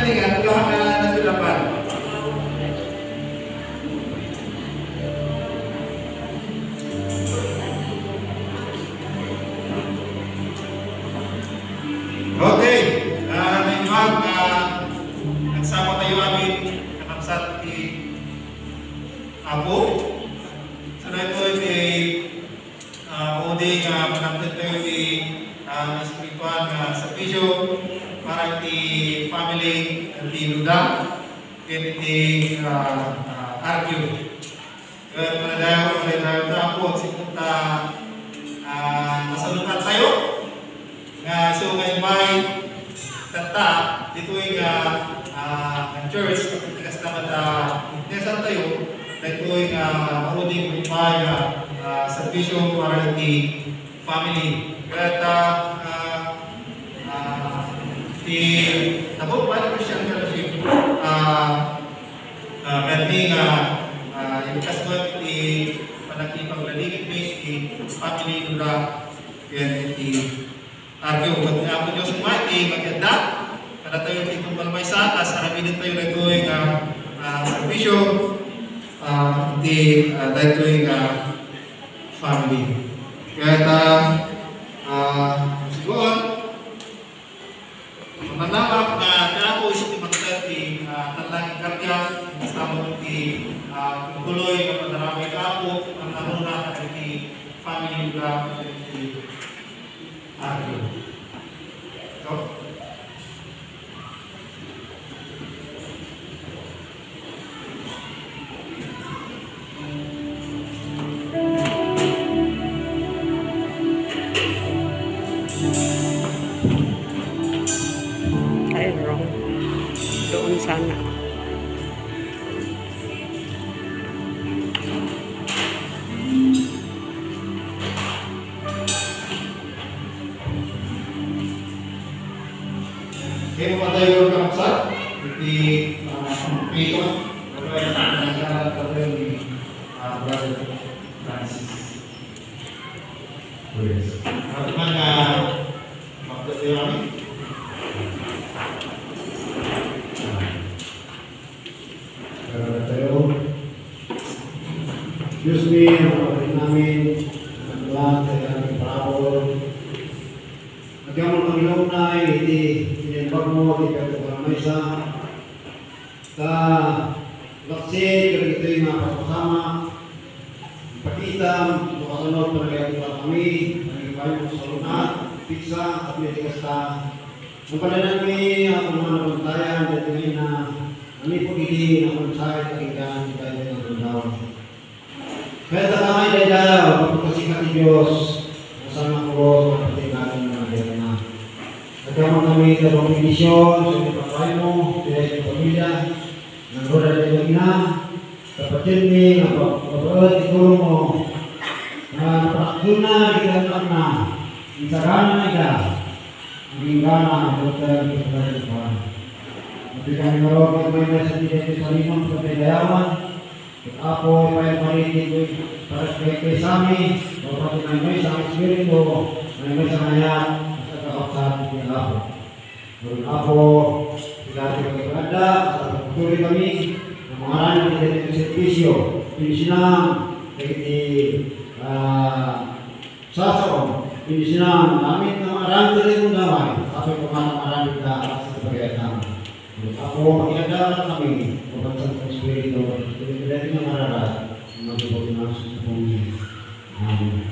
kaibigan, gawa ka na tulapan. Okay, naimag nagsama tayo amin kakapsat ni Apo. So na ito ay pwede manamit tayo ni spiritual na servisyo para di family di Luda at di Argyo. Kaya manadayo na ako sikunta masalukan tayo. So ngayon may tata dito ang church kasi naman nesan tayo dito ay mauding may servisyo para di family. Kaya di nabot pa rin Christian Fellowship meron yung kasbot di panakipaglaligid di family nula yan di Argyo, mag-apo Diyos kumati, maganda. Para tayo itong balmaysa, as harapinin tayo na ito yung servisyo, di ito yung family. Kaya siguro, manalawak na ako isip magkat di talangin karya, kasama di tuloy na panaramay ka ako, ang naruna at di family nila, di Argyo. So, ay wrong. Doon sana. kaya mo tayo kakapsat, di pito, kaya nagkalat ka tayo ni Brother Francis. Naman magdatayo kami. Kaya tayo, Diyos me, ang kapatid namin, ang lahat ay aming parabol. Nagyamang Panginoon na tinembag mo, di ka maysa. Sa laksin, kaya ito yung mga kasama. Ipakita, makasunod na nagayang kami, nagayang mo sa lunat, pizza, at may tikasta. Ang palanan kami, ang mga nabantayan, dahil ngayon na kami po hindi na mansay, pakinggan, dahil ng bundaw. Kaya takamay dahil daw, kapagkasikat ni Diyos, kasama ko sa kapatid natin na mga na. Nagkamang kami sa pang-minisyon, sa mga pagkain mo, dahil sa pamilya, ng roda dahil ng ina, kapatid ni, ang pagkakas, itulong mo, na napakuna, ikan na, insagana na ika, ang ingana, ang doktor, ang pagkakas. Tapi kami merawat mereka sendiri di salimang kepedayawan. Aku supaya maritim para sebagai kami, bahwa kami sangat spirito, kami sangat kesehatan di aku. Menurut aku tidak ada betul kami mengalami dari servisio di Sinang di Sasaran di Sinang kami mengarang dari undang sampai kemana-mana kita sebagai kami. Ako maganda kami, magandang espiritu, dari mana magbubuti masuk sa bumi. Amen.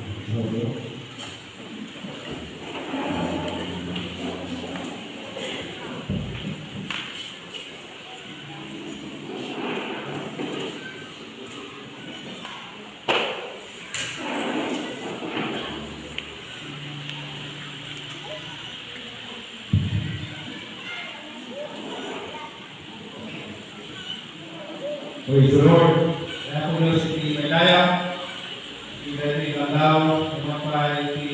Praise the Lord. Kaya po lang si Maylaya, si Dati Landaw, kumapay si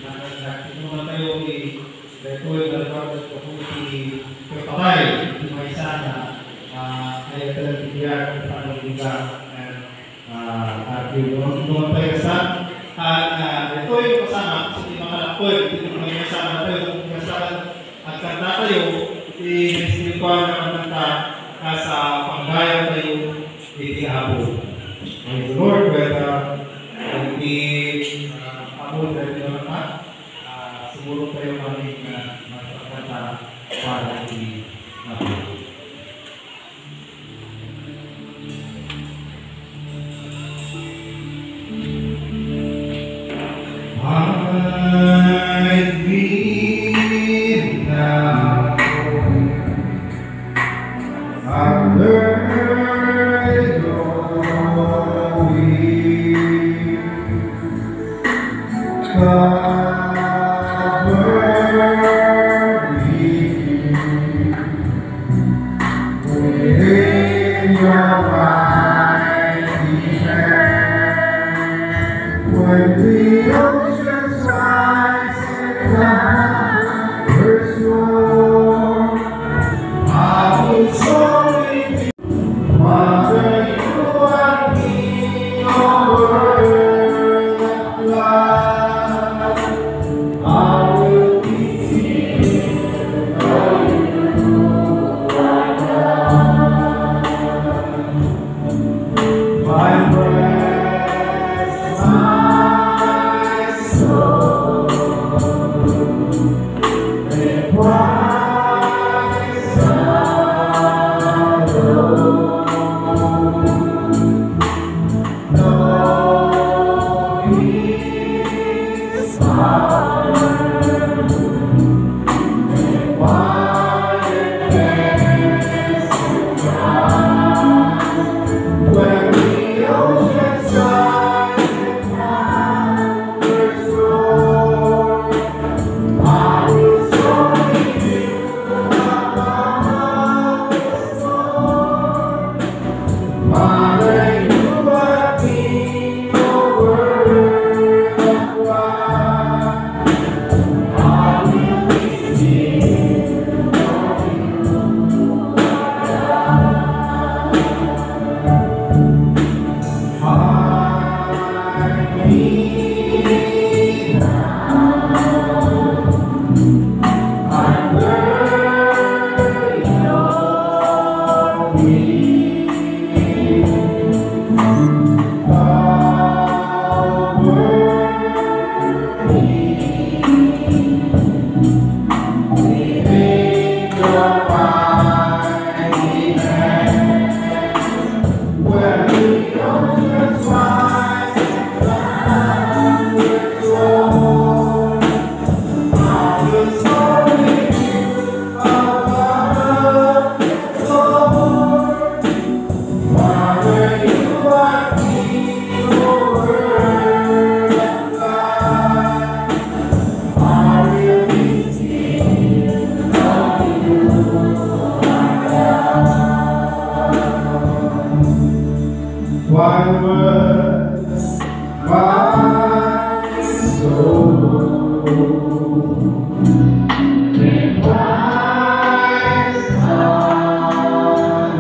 nakasakit mo na tayo si Datoy, Dalpag, at si Kapatay, si Maysana, kaya talagang bigyan ng panagiga at Argyo. Doon tayo sa Datoy kasama, si Makalakoy, hindi mo may kasama tayo, kung kasama at kanta tayo, spiritual na kanta sa panggaya tayo itiabo. Praise the Lord, whether ako dahil naman siguro tayo kami magpagkanta para itiabo. I've been down, I've learned your way, cover me within your mighty hand. When the oceans rise and clouds roar, I will surely be. Father, you are King over the flood. I will be singing, oh, you are God. My breath, my soul, and Christ alone. No His power, and wildness and God. When the oceans rise and clouds roar, I will surely be above the storm. Father, you are King over the flood. I will be still, knowing you are God. Hide me now, I'm learning your Why was my soul in Christ alone?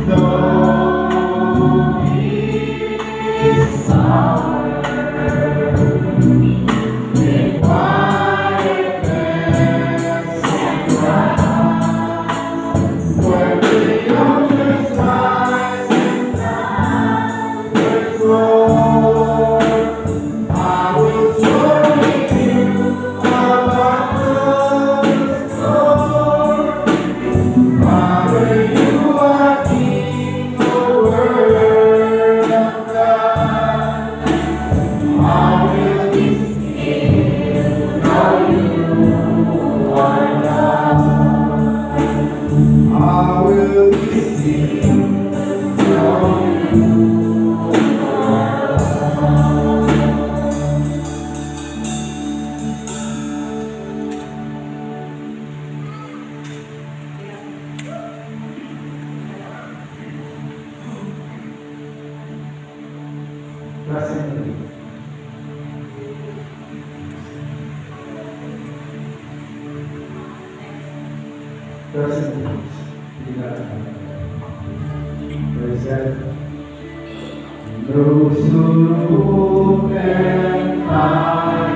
Though He suffered in quietness and clouds, when the oceans rise and clouds roar, I will surely be above the storm. Father, you are King over the flood. I will be still, know you are God. I will be still, know you are God. Blessing. Blessing. Praise God. Lusulupin tayo,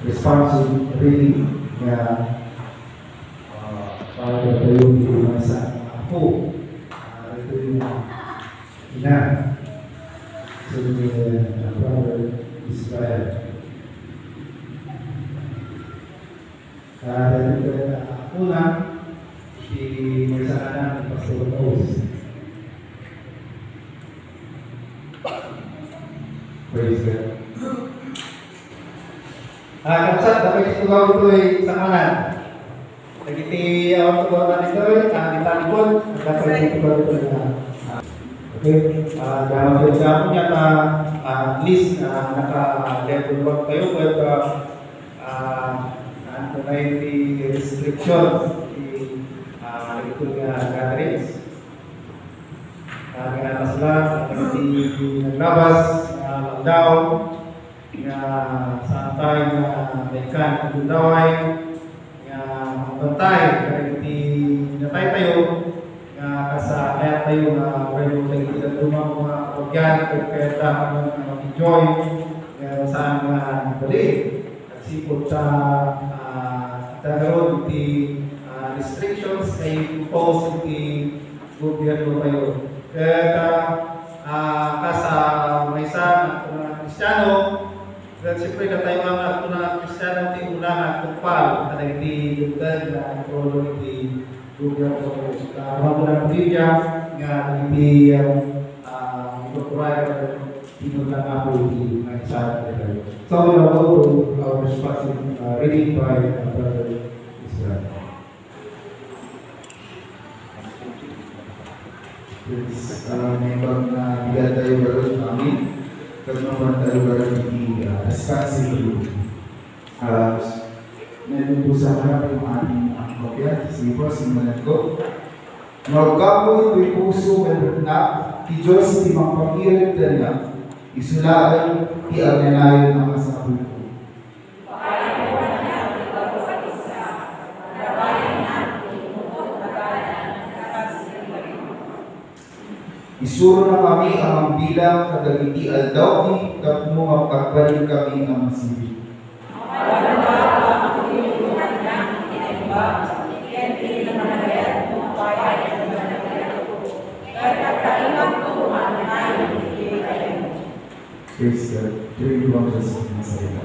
Responsive reading na para tayo di sa ako ito yung ina so brother Israel ako na si Marisana ni Pastor Oz. Praise God. Kapsat, dapat ito gawin ito ay sangalan. Nagiti awang ito gawin ito ay itanipon. Dapat ito gawin ito na. Okay. Dapat ito ako niya at least naka-level 1 kayo. Pero ano na yung restrictions. Ito nga gatherings. Kaya sila, naglabas, lockdown. Nga santay na mekan kudaway nga mabantay kaya hindi natay tayo nga kasaya tayo na wala tayo tidak lumang mga organic kaya dapat mag-enjoy saan nga bali at sipot sa dagaro di restrictions ay impose di gobyerno tayo kaya kasa may isa na Kristiyano. Dan siyempre na tayo mga na Kristiyano di unahan tupal na nagdi-dugdan na ito di gobyerno sa mga Biblia nga hindi ituturay ito na nga po di sa tayo. So we will go to our responsive reading by Brother Israel. Memang biar tayo baru kami kemudian tayo baru di responsible meron po sa harap yung ating kopya sige po simulan ko magkapo ito'y puso na ti Diyos ti magpakirit na isulaan ti agnanayon ng masabi ko isuro na kami ang bilang kadagiti aldaw ni kapmo mapagparin kami ang masibig. Praise God. Tuwing lumabas ang salita.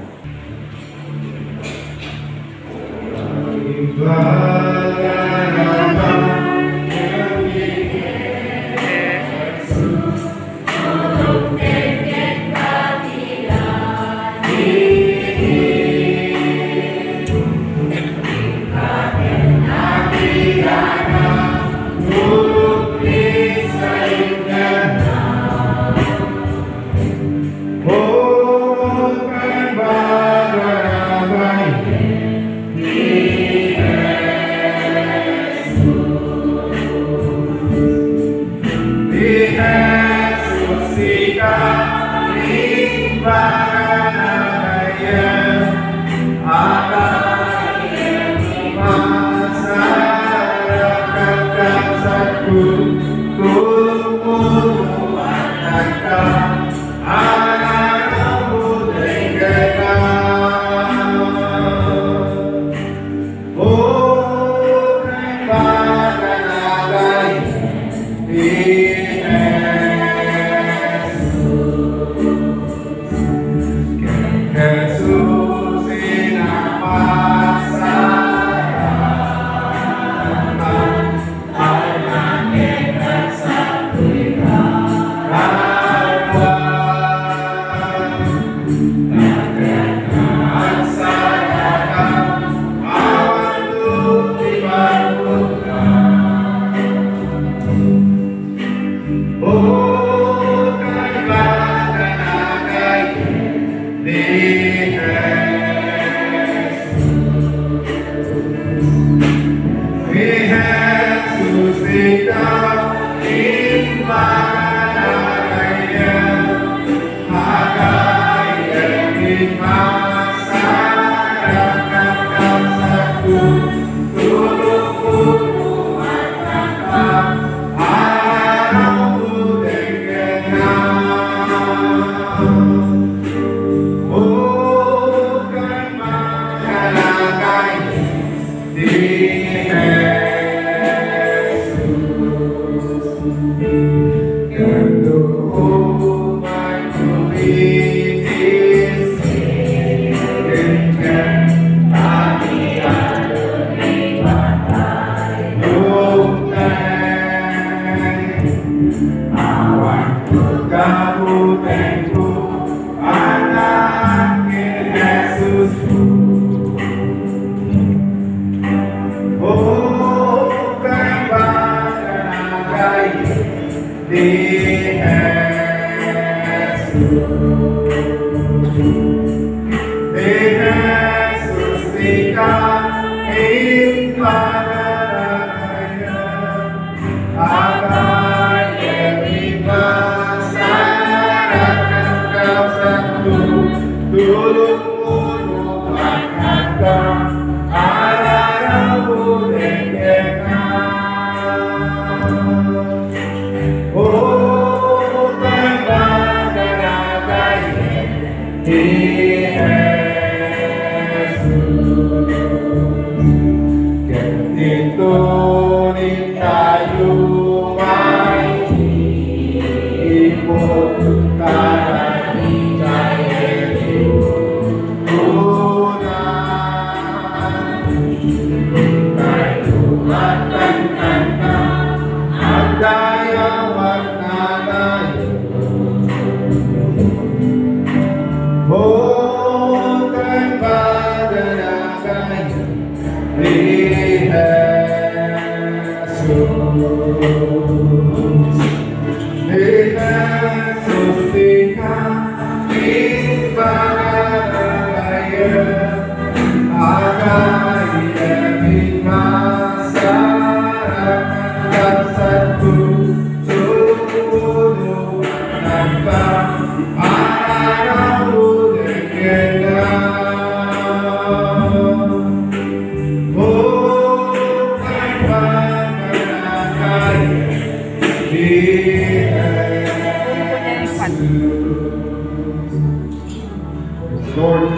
Lord,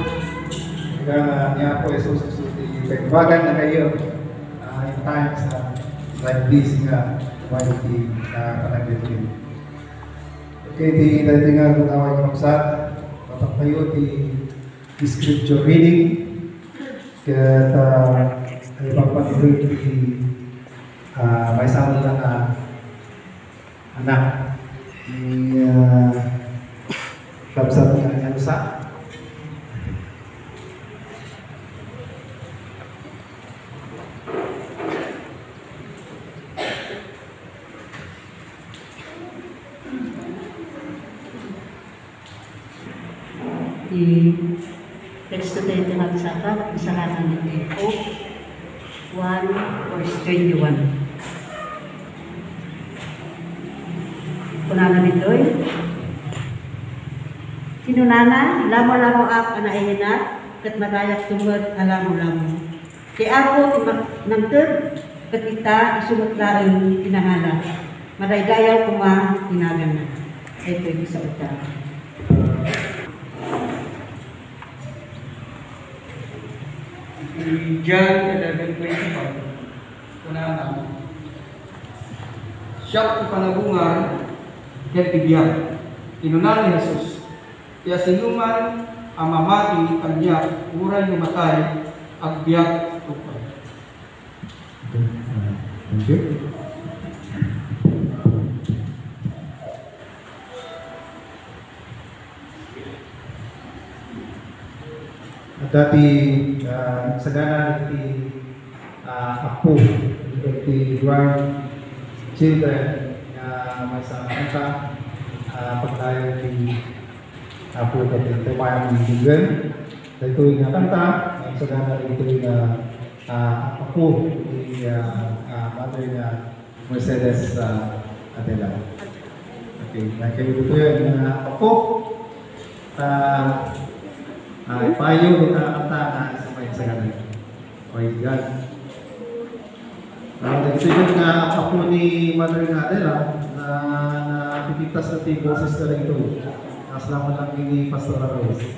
niya po Jesus pagbagan na kayo in times like this nga quality na panagbitin. Okay, di dati nga gawin yung magsat. pagpayo di scripture reading kaya ay pagpatuloy di may sama lang na anak ni kabsat ng kanyang sa Text today tinggal sahabat kesalahan di Hope 1 verse 21. Kunana ditoy. Sinunana, lamo-lamo ak anaihinat, kat madayak tumad alamo-lamo. Kaya ako nagtod, kat kita isumutlaan pinahala. Madaydayaw kuma tinagan na. Ito yung isa utang. John 11:25. Kunana. Siya ipanabungan kaya tibiyag. Inunan ni Jesus. Kaya sinuman ang mamati kanya uray numatay ang biyag tupad. Thank you. Dati sagana di apo di luar children na may sa kanta pagdayo di apo dati tumayang ng children dito yung kanta sagana dito yung apo di mother na Mercedes Adela. Okay, kaya dito yung apo payo kita kanta na sabay sa gabi. Okay, God. Nagsisigil nga ako ni Mother Adela na napipitas na ti boses na rin ito. Nasalamat lang ni Pastor Rose.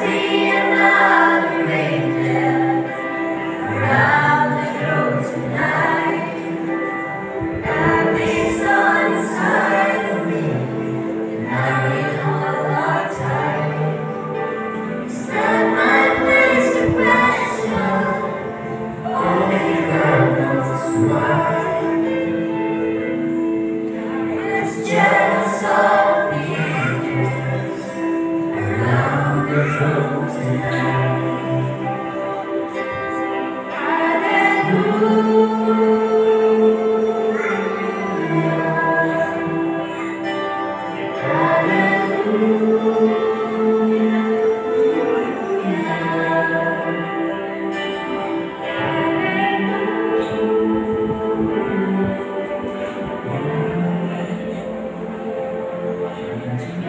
see another angel around the throne tonight. Got this on inside of me, and I will hold on tight. Set my place to question, only God knows why. It's jealous of the angels around the throne tonight.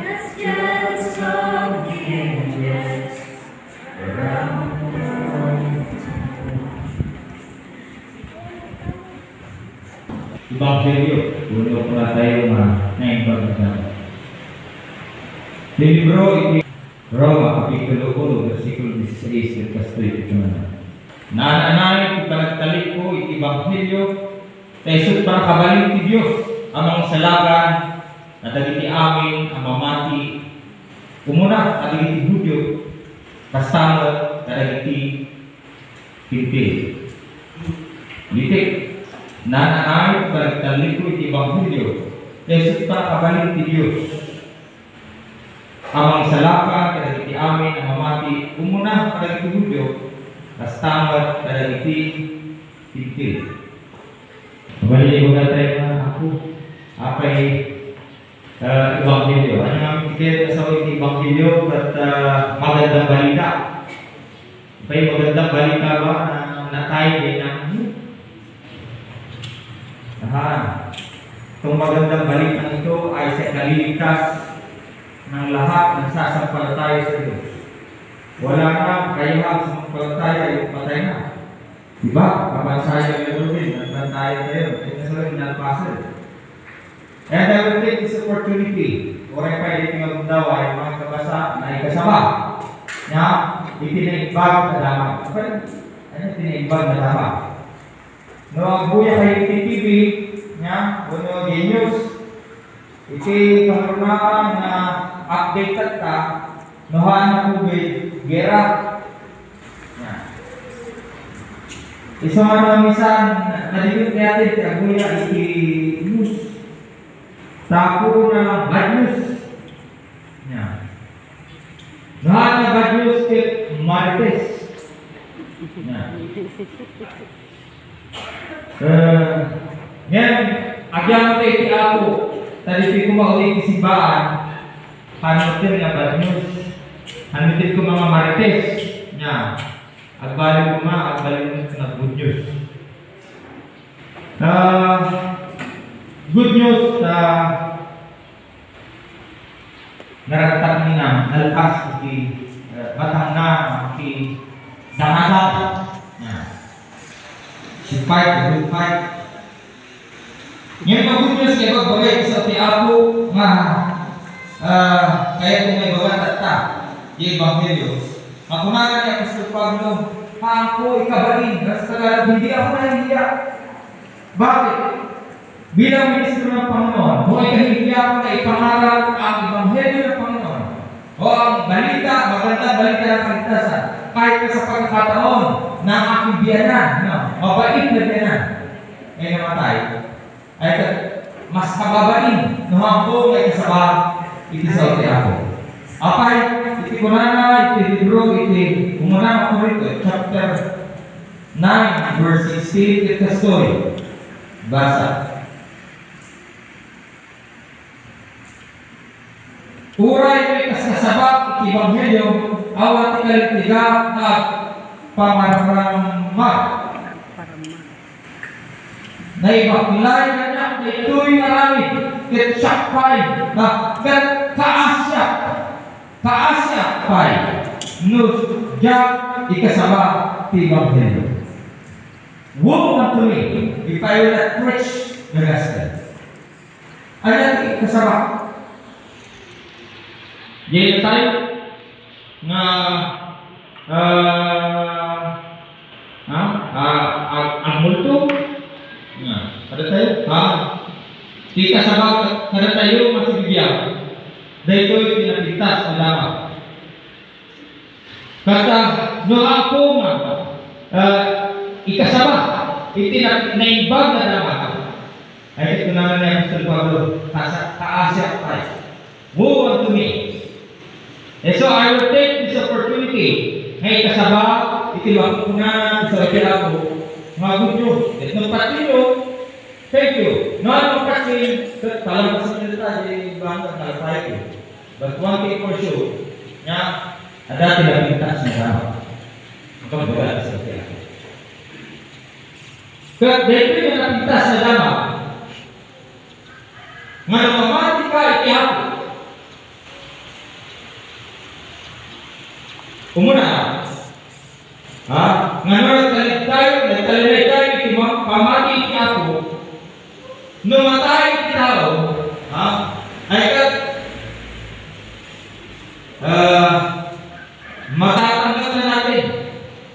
It's jealous of the angels around the throne. Evangelio, uno pala tayo na libro ini Roma kapitulo 1 versikulo 16 hanggang 17. Nananay ipanagtalik ko iti Evangelio tayo para kabaling ti Dios amang salagan na dagiti amin ang mamati umuna dagiti Hudyo kasama dagiti pinti litik nananay ipanagtalik ko iti Evangelio tayo para kabaling ti Dios amang salaka kadagiti amin ang mamati umuna kadagiti Hudyo kastamad kadagiti pintil. Balik ko tayo na ako apay Evangelio. Ano ang tikit sa Evangelio at magandang balita. Apay magandang balita ba na tayo din ang itong magandang balita ito ay sa kaliligtas ng lahat ng sasampalataya sa Diyos. Wala na kayahan sa sampalataya ay patay na. Diba? Kapansaya ng Lord, nagpantaya kayo. Ito sa rin nalpasal. And I will take this opportunity or ay pwede tingnan daw ay mga kabasa na ikasama na itinaimbag na dapat. Ano itinaimbag na dapat? No, ang buya kay TTV niya, no, Genius, iti karunakan na update ka, nohan na kubig, gera. Isa man minsan, nalilip natin, kaguya iti news. Tapo na bad news. Nohan na bad news kay Martes. Ngayon, agyan mo tayo iti ako. Tadi ko mauli kisibaan, hanutin nga bad news, hanutin ko mga Marites niya, agbalik ko na good news. Good news na naratang nina, nalpas iti batang na, iti dangagat, si fight, good fight. Ngayon ang good news kayo bagay sa ti ako nga kaya kung may bagat ta di Evangelio ako na ni Apostol Pablo ako ikabalin sa Tagalog hindi ako nahihiya. Bakit? Bilang ministro ng Panginoon kung ikahihiya ako na ipangaral ang Evangelio ng Panginoon o ang balita, maganda balita ng kaligtasan kahit sa pagkakataon ng aking biyanan mabait na biyanan ay namatay ay mas kababain nuhampo ay kasaba iti sa iti ako. Apay, iti kunana, iti libro, iti umuna ako rito, chapter 9, verse 16, iti story. Basa. Uray may kasasabak iti Evangelyo, awat ikaligtigak at pamaramag. Na ibaklay na niya na ito'y marami kitsakpay na kaasya pay nus jak ikasaba ti Evangelio. Huwag na tuloy if I will not preach the gospel. Ano ikasaba? Jadi tayo nga ang multo nga kada tayo di kasabak kada tayo masibigyan daytoy pinapintas na lamang kata no ako nga ikasaba iti naimbag na lamang ay ito naman na yung Mr. Pablo kaasya Christ move on to me. And so I will take this opportunity ngay kasaba iti makukunan sa kila ko mga gudyo at nagpatinyo thank you no ang magpatin talang pasinilita di bangga kalapay ko but one thing for sure nga ada tidak pintas na tama magkabagal sa kila ko kaya dito yung napintas na tama nga namamati ka itihapon umuna ngayon nagtalilay tayo iti pamati iti ako numatay iti tao ay kat matatanggap na natin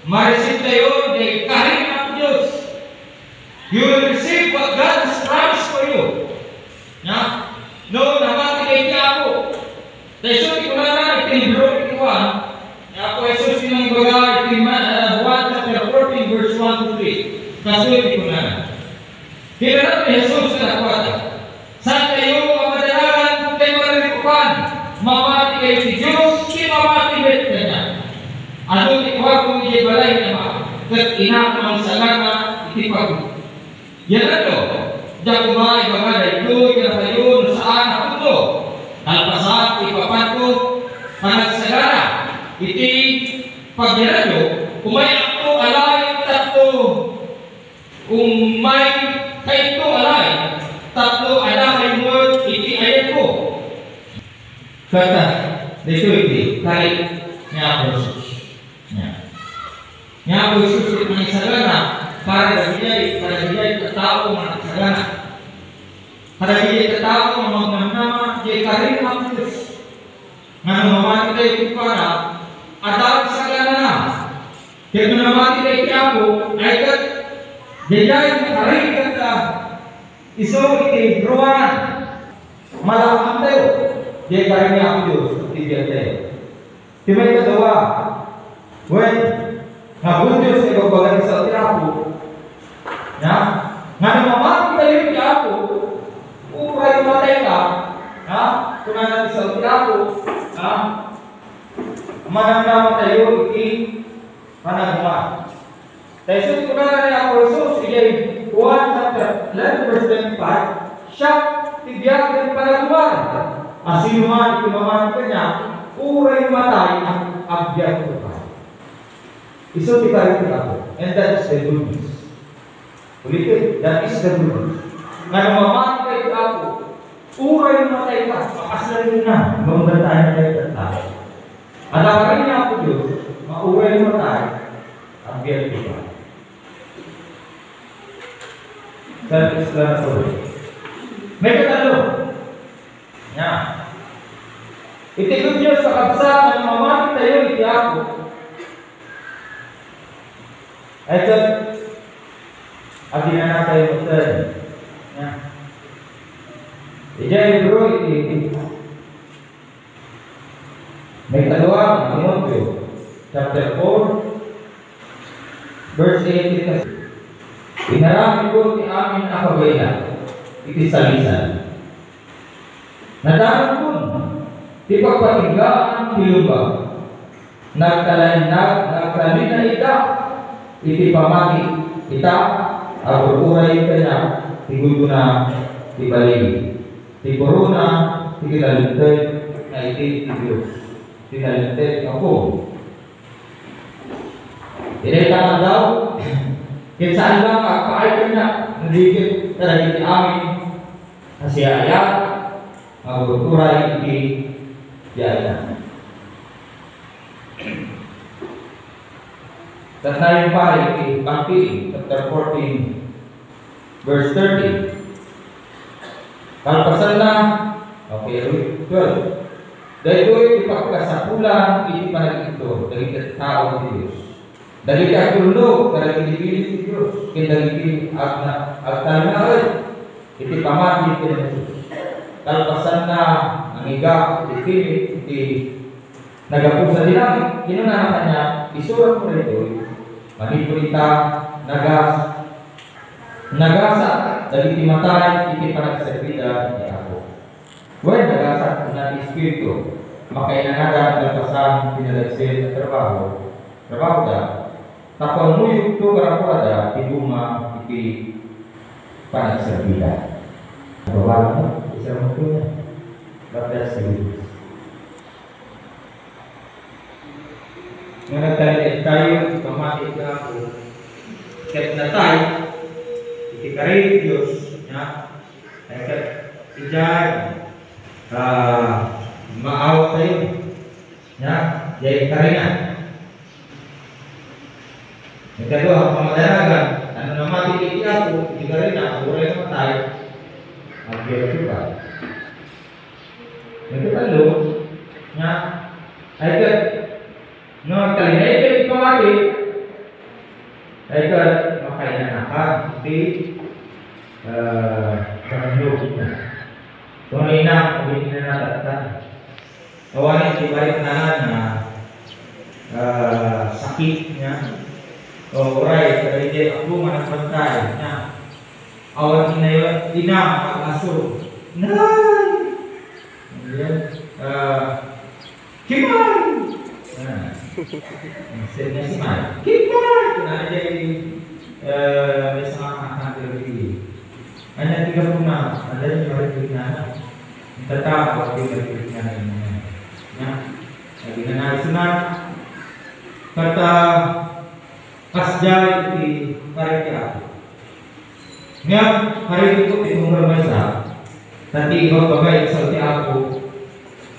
ma-receive tayo dahil kahit ng Diyos you will receive what God has promised for you no namati kay iti ako dahil suti ko na itinibro iti Juan ako Jesus yung baga Juan chapter 14 verse 1 to 3 kasulit ko na kinanap ni Jesus na nakwata saan kayo ang madalagan kayo maralikupan mamati kayo si Diyos kinamati bet ka niya ano ikuha kung hindi balay naman kat inakang salama itipag yan ano diyan kumay baga dahil kaya kayo saan ako to alpasan ipapan ko panagsagana iti pagbiradyo umay ako alay tatlo umay kaito alay tatlo alay mo iti ayat ko kata dito iti kahit niya ako Jesus niya ako Jesus iti manisagana para bigay katao manisagana para bigay katao magnamnama di karin ang Diyos nga namamati tayo iti para adal sagana na kaya namamati tayo iti ako ay kat jajay karin kata iso iti ruan malaman tayo di karin niya ako Diyos iti biya tayo timay kadawa when nga Diyos ay bagbagan sa iti ako nga namamati tayo iti ako uray matay ka kung natin sa iti ako manamnaman tayo iti panagma. Tayo sa ito na ako Jesus, iyay 1 chapter 11 verse 25, siya tibiyag ng panagman. Asinuman iti mamati ka niya, uray matay ang abiyag ko pa. Iso ti karin ako, and that is the good news. Ulitin, that is the good news. Nga namamati kayo ako, uray matay ka, makasarin na, maundan tayo na kayo tayo. At ang karin niya ako Diyos, mauwi mo tayo ang biyag ko. Self-explanatory. May katalo. Yan. Itigod niyo sa kabsat ng mamati tayo, iti ako. Ay ito, agi na na tayo magtad. Yan. Ijay bro, iti. May kalawa, Timoteo, chapter 4, verse 18. Inarami ko ti amin ang kabayla, iti salisan. Nadaran ko, ti pagpatinggaan ti lubag, nagkalin na ita, iti pamagi, ita, agururay ka niya, ti gudo na, ti baligi, ti korona, ti kilalintay, na iti ti Diyos. Tinalintay ako. Tinay daw, kaya saan lang magpaay ka na, nandikit talaga iti amin, nasiyaya, maguturay iti diyaya. Tatnayin pa iti Pangpili, chapter 14, verse 30. Kalpasan na, okay, 12. Dahil ipagkasapulan, iti panagito, dahil tao ni Diyos. Dahil katulog, dahil pinipili ni Diyos, kindagiti agtanaan, iti pamati ni Diyos. Kalpasan na ang iga, iti nagapu sa dinamik, kinunanakan niya, isurat mo rito, manipulita, nagasa, dahil iti matay, iti panagservida, iti ako. When nagasa na Espiritu, makainanagan ng pasang pinalagsin na trabaho da, tapos muyog to karapada, tibuma, iti panagservida. Bawa mo, isa mo po yan. Bapdas sa Diyos. Nga nagtalit tayo, pamati ka ako. Ket na tayo, iti karin Diyos, ay ket ijan, maawa tayo, jay karingan. Ito ang pamadaragan, ano na matititi ako, iti karingan, uray naman tayo, mag-gero ba? Nagkatalo, ay kat, no, kalinay ka ipamati, ay kat, makainanakan, iti, karanyog na. Tunay na, kung hindi na natatan. Awan iti balik na sakit niya. O, right, pero hindi ako managpantay niya. Awan inayon, dinam, pag-aso. Nay! Ayan. Kimay! Send niya si May. Kimay! Kunana niya may sa mga kakagawin. Ano tiga po na, ada yung balik na tetap waktu balik na ya, lagi na sunat kata kasjay di karya. Ngam hari itu di umur masa, tadi bagai seperti aku,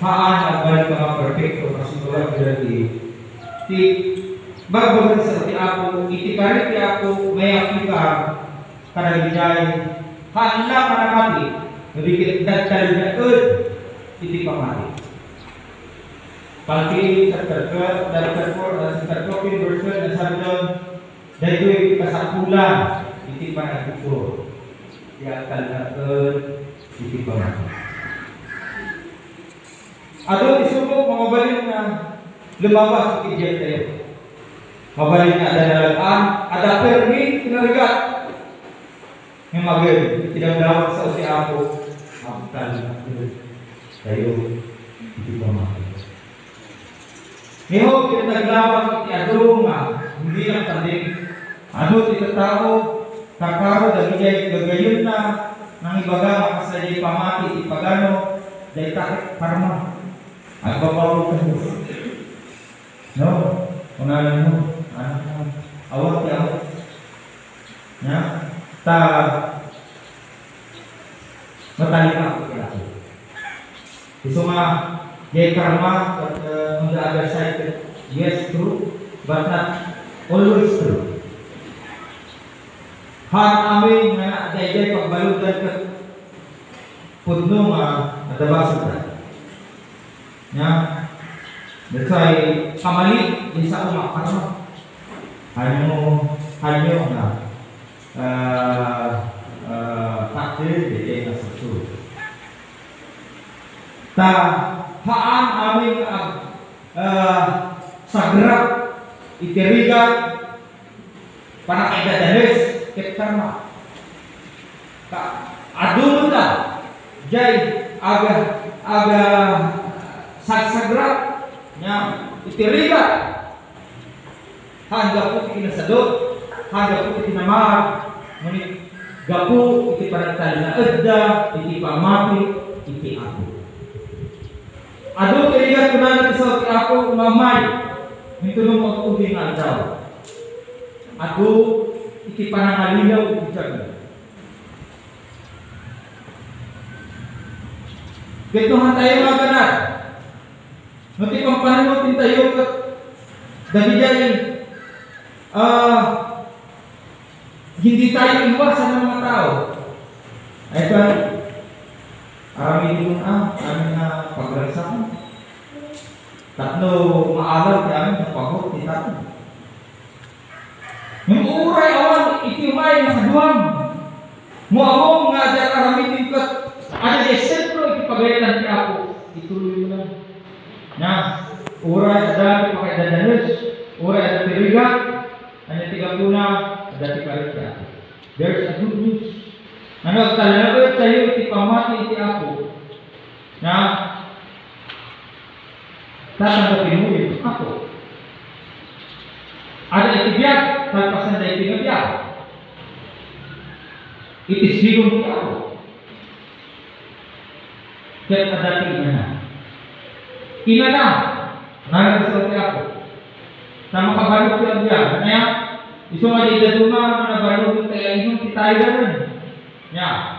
haan agbalik mga perfecto kasunduran berarti. Di bagai seperti aku, iti karya aku may apika karena dijay. Hanla para mati, nabigit dagdal na iti pamati. Pagki sa terkopin version na sabi doon, dahil ito'y kasakulan, iti panagpupuro. Iyakal na iti pamati. Ato isubok mga balin na lumabas iti jet tayo. Mabalin na adanalaan, ada permit kinarigat. Yang magel, tidak dapat sa usi ako, magkal na tayo, hindi pa makil. Miho, pinaglawan iti adong hindi lang tanding. Ano iti tao, kakaro, dagijay, gagayon na, nang ibaga, makasadyay pamati, iti pagano, day takit karma. Agbabaw ka mo. No? Kunalan mo, awak ya awak. Ya? Ta matalik ako kaya ako. Gusto nga jay karma on the other side, yes true, but not always true. Han amin nga jay pagbaludan ka pudno nga nadabasok ka. Ya, that's why kamali isa umakarma. Hanyo na takdir di atas itu. Ta haan amin sagrak itiriga panakidadanes ket karma. Ta adun ta jay aga sagrak nya itiriga hangga puti kinasadot hangga puti kinamar ngunit gapu iti panagtal na edda iti pamati iti ako. Ado kaya kunan iti sa ako mamay mitulong pagtubing aldaw. Ako iti panangalilaw iti tiyaga. Gituhan tayo mga ganat. Nuti pang panunutin tayo kat dahil hindi tayo iwasan ng mga tao. Ay ba, amin din amin na paglansan. Tatlo maalaw kaya amin napagod ni tatlo. Yung uray awan itimay na kaduan. Muamong nga dyan karamitin ko. Ada di sentro ikipagayanan ti ako. Ituloy mo lang. Na, uray ada pakai dadanus, uray ada piriga, hanya 30 ada 3 There's a good news. Ano talaga tayo iti pamati iti ako. Na tatanggapin mo ito ako. Ada iti biyak, talpasan na iti biyak. Iti sigong ti ako. Kaya padating na. Ina na, narasabi ako. Na makabalog ko ang biyak. Kaya, iso nga di daduma na nabalog ko kaya inyong kitay na rin. Ya.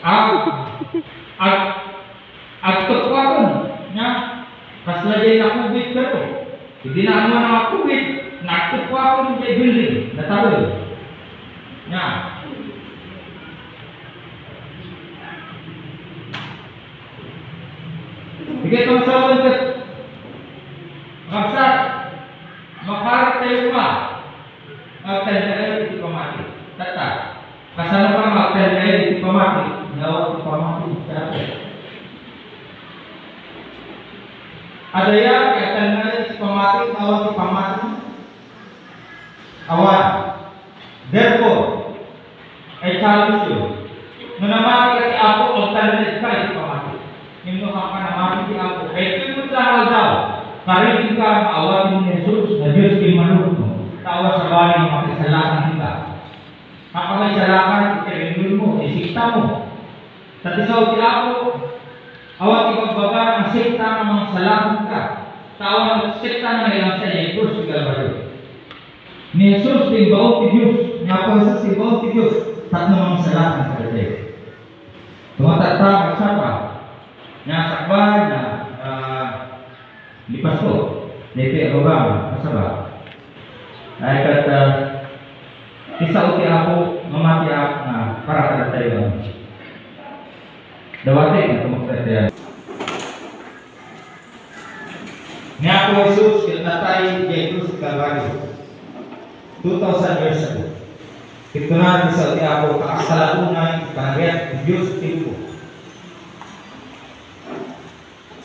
At tukwa ko. Ya. Kaslagay na kubit ka to. Hindi na ano na kubit. Nagtukwa ko ng building. Natawag. Ya. Bigay kang sawan ka. Magsat. Makarit tayo pa. Magtal na kayo, hindi pa mati. Tata. Kasama pa magtal na kayo, hindi pa mati. Nawag pa mati. Adaya, kaitan na kayo, hindi pa mati. Nawag pa mati. Awan. Therefore, I challenge you. Nung namati kasi ako, magtal na ka, hindi pa mati. Yung ka namati ako. Kaya ito yung tawag daw. Karinig ka, maawatin mo ni Jesus na Diyos kay manunod mo. Tawa sa bali ng makisalakan kita. Kapag itinunod mo, isikta mo. Sa tisaw ti ako, awat ipagbaga ng sikta ng mga salakan ka. Tawa ng sikta ng ilang sa Jesus kay Galvado. Ni Jesus kay baon ti Diyos, nga po sa si baon ti Diyos, tatlo mga salakan ka rin. Tumatata, magsapa, nasakbay na lipas ko, nete Obama, kasaba. Ay kata isa uti ako mamati ako na para tayo. Dawate na tumakta. Nga ako Jesus kinatay Jesus Calvary 2000 years ago. Ito na isa uti ako kaasalaunay kanagayat Diyos tinupo.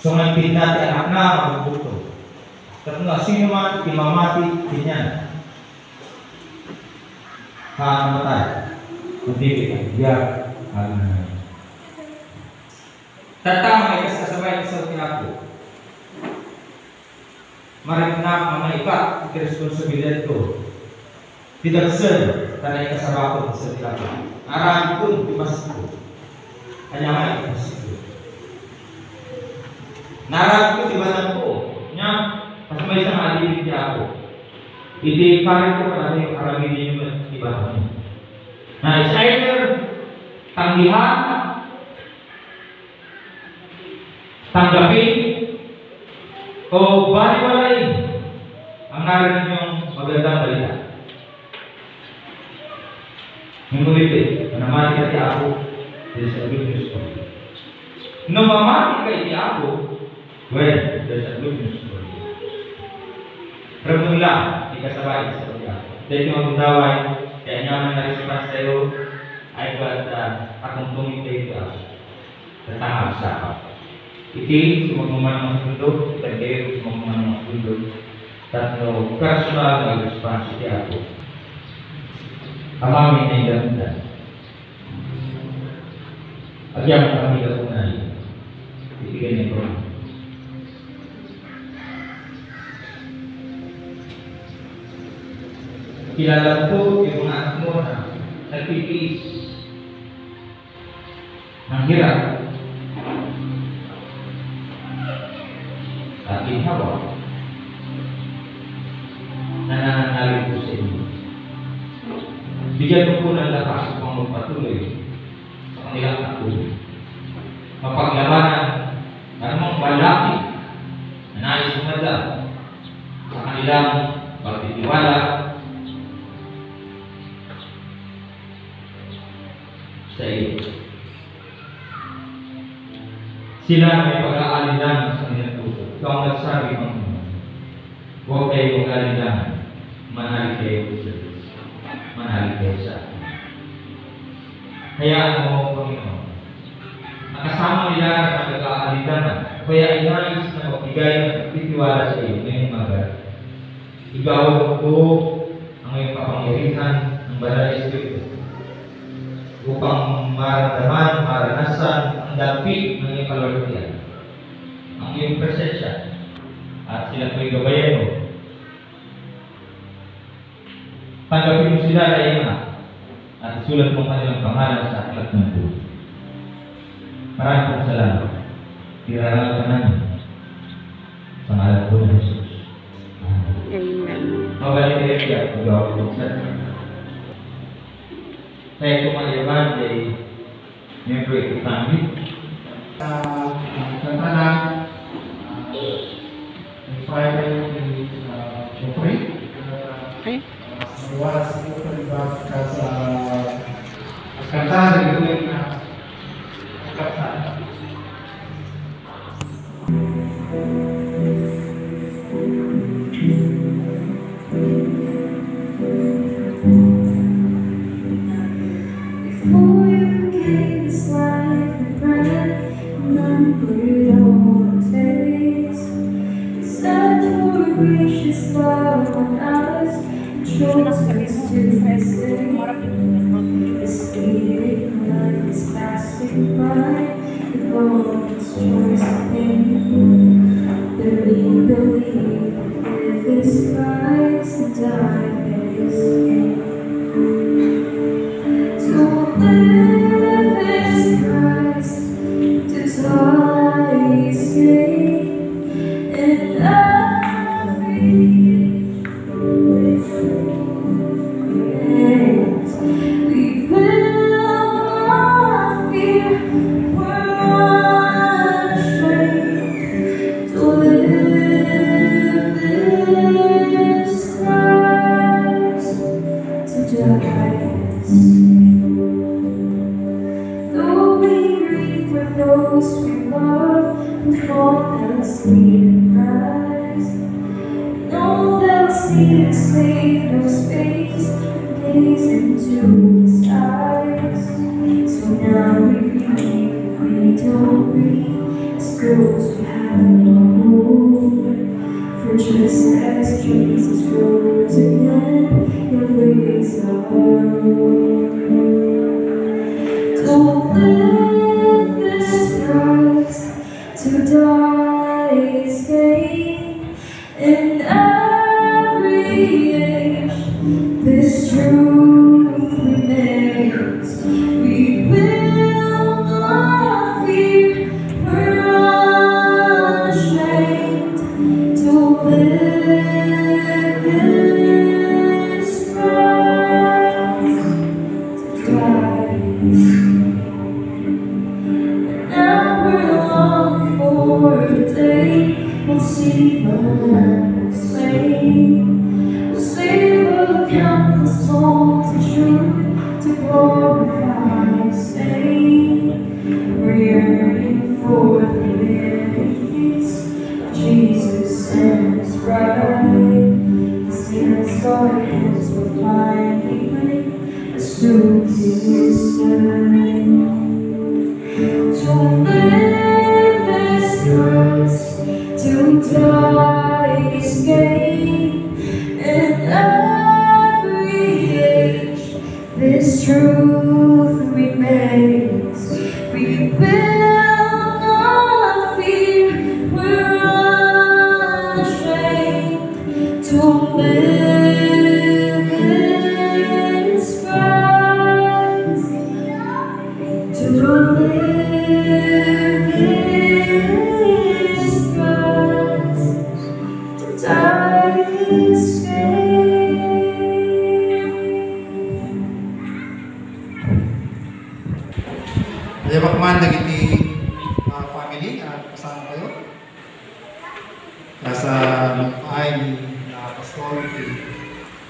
So may pinati anak na magbuto. Tatlo sino man imamati kinyan. Matay. Hindi ka. Biar. Tatama ay kasasabay sa tinako. Marignak mga ikat ang responsibilidad ko. Tidak sen tanay kasabako sa tinako. Arang pun dimas ko. Kanya nga dimas ko. Narag ko dibanan ko. Nya, kasi may isang alibig niya ako. Hindi pa rin ko pala yung karamihin yung iba ko. Na is either tanggihan, tanggapin, o baliwalain ang narinig yung magandang balita. Yung ulit namati ka ako, there's a good news for you. Nung mamati ka ako, well, there's a good news for you. Pero lang, ikasabay sa pagkakita. Dahil yung magdaway, kaya nyaman na response tayo, ay ba't akong tumintay ka tatangag sa ako. Iti, sumagmuman ng mundo, itagay, sumagmuman ng mundo. Tatlo, personal na response iti ako. Amamin na ganda. Agyang kami ka punay. Itigan niyo po. Kilala ko yung mga anak mo na nagpipis ng hirap at ginhawa na nananalig ko sa inyo. Bigyan mo po ng lakas upang magpatuloy sa kanilang patuloy. Mapaglabanan ng mga balaki na nais umadla sa kanilang pagtitiwala sa iyo. Sila may pag-aalilan sa kanilang puso. ito ang nagsabi ng huwag kayong alinlangan, manalig kayo sa Diyos, manalig kayo sa akin. Hayaan mo, Panginoon, nakasama nila na nag-aalinlangan, kaya inayos na magbigay ng pagtitiwala sa iyo ngayong umaga. Igawad mo ang iyong kapangyarihan ng Banal na Espiritu upang maramdaman, maranasan ang dapit ng iyong kalwalhatian, ang iyong presensya, at sila ko'y gabayan mo. Tanggapin mo sila na iyong anak at isulat mo kanilang pangalan sa aklat ng buhay. Maraming pong salamat. Tiralang ka namin sa ngalan po ng Jesus. Amen. Mabalik kayo siya pag-awag po sa saya kumaliban ay miyembro ito kami. Kanta na Friday Jeffrey. Ay, Wala sa Jeffrey ba sa kanta na gawin na kanta. Before you gave this life and breath, none could overtaste. Such your gracious love on us, chose us to forsake. This fleeting life is passing by, the Lord's choice of pain. That we believe with His Christ and died His gain. To live is Christ, to die is gain, and every grace we will not fear, we're unashamed. To live is Christ, to die is gain. Though we grieve for those we love who fall asleep in Christ, know they'll see the Savior's face and gaze into His eyes. So now we grieve, we don't grieve as those who have no hope. For just as Jesus rose again, He'll raise our hope. To live is Christ, to die is gain. In every age, this truth remains. We will not fear, we're unashamed. To live is Christ, to die is gain. Now we're longing for the day we'll see the Lamb slain. We'll savor countless multitude to glorify His name. We're yearning for the living feast of Jesus and His bride. The saints' guardians will finally bring us to His side. To live is Christ, to die is gain. In every age, this truth remains. We will not fear, we're unashamed. To live is Christ, to live is Christ, to die is gain. Kaya bakman nagiti family kasama kayo. Nasa ay pastor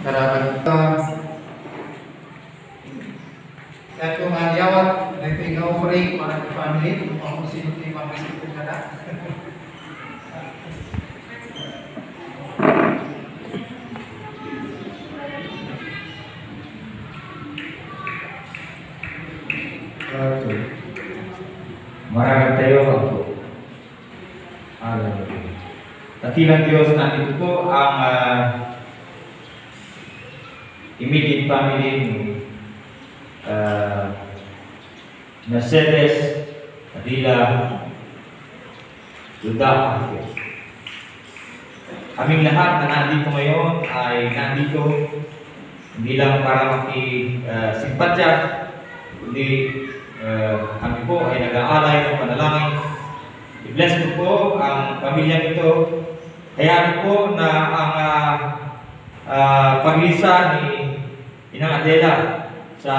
karagdag at kung aliyawat na ito offering para sa family, kung sino ito yung mga Maraming tayo ako. Dakilang Diyos, nandito po ang immediate family ni Mercedes Adila Duda. Kaming lahat na nandito ngayon ay nandito hindi lang para makisimpatya, kundi kami po ay nag-aalay ng panalangin. I-bless ko po ang pamilya nito. Hayaan po na ang paglisa ni Inang Adela sa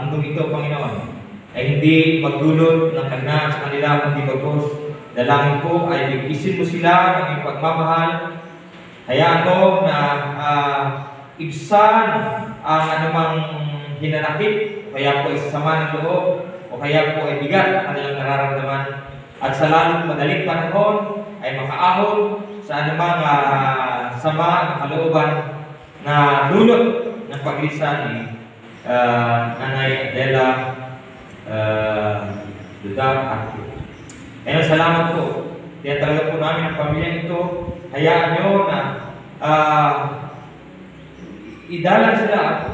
mundong ito, Panginoon, ay hindi magdulot ng kahinaan sa kanila, kundi bagos. Dalangin po ay bigkisin mo sila ng iyong pagmamahal. Hayaan mo na ibsan ang anumang hinanakit, o kaya po ay sasama ng loob, o kaya po ay bigat ang kanilang nararamdaman. At sa lalong madaling panahon ay makaahon sa anumang sama ng kalooban na dulot ng paglisa ni Nanay Adela Duda. Kaya salamat po. Kaya talaga po namin ang pamilya ito. Hayaan nyo na idalan sila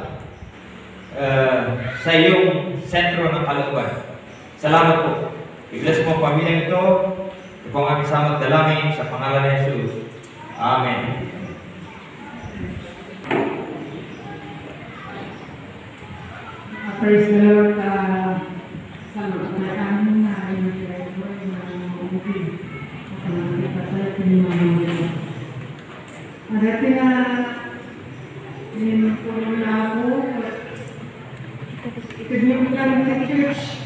sa iyong sentro ng kalooban. Salamat po. I-bless mo ang pamilya ito. Ito po ang aming samad dalangin sa pangalan ni Jesus. Amen. Praise the Lord. Salamat na kami na ay mag-record na umukin. Salamat na sa ating mga Marati na minipulong na ako. Ikagulong ka rin sa church.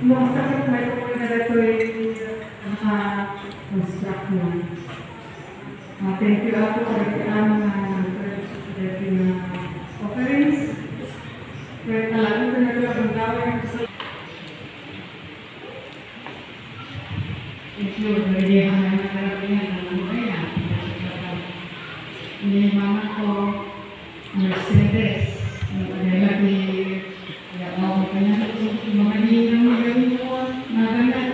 Mga sakit may pulong na ito ay naka-construct na. Thank you ako sa ikaan na dati na offerings. Kaya talagang ko na ito ang gawin ko sa ito, pwede ang nagkarabihan ng mga bayan. Ini mama ko Mercedes. Ada lagi tidak mau kanya mga ninang magaling ko na ganyan.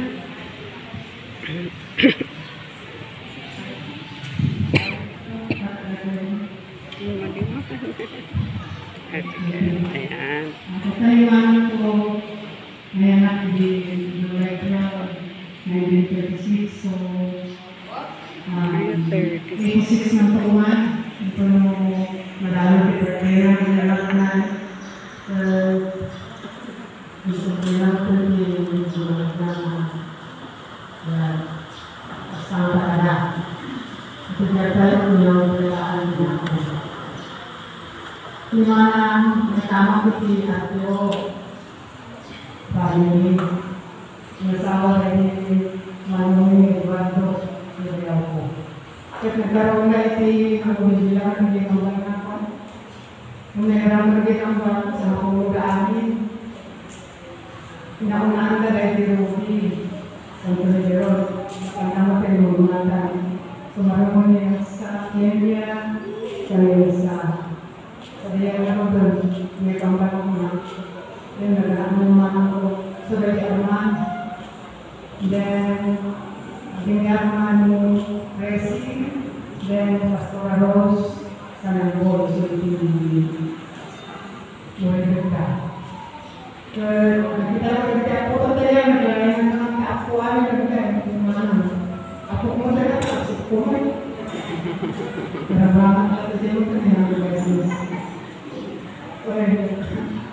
Ayan. Ako tayo mama ko may anak di July 1936, so 86 ng taon. Ito mo madalo kita kaya nalaknan. Gusto ko lang po yung sulat na asawa na. Ito na tayo yung kailangan niya ako. Yung mga natama ko ako bali masawa rin manungi ibato yung ako. At nagkaroon na iti ang bilang ng ginawang ako. Kung nahiraman rin ang bang sa mga amin, pinaunaan ka rin yung Ruby, sa Pulidero, pagkama kayo magmatan. Sumarungan niya sa Kenya, sa Sabihan ako doon, may kambal ko na. Then, nag-ano naman ako, sabay arman. Then, ginagawa mo racing, then Pastor Rose sa Nagol, so Murid ka. Kita ako ito tayo, naglayan ng mga kaapuan, ako mo talaga, ako mo. Narabahan natin sila ito na yung business.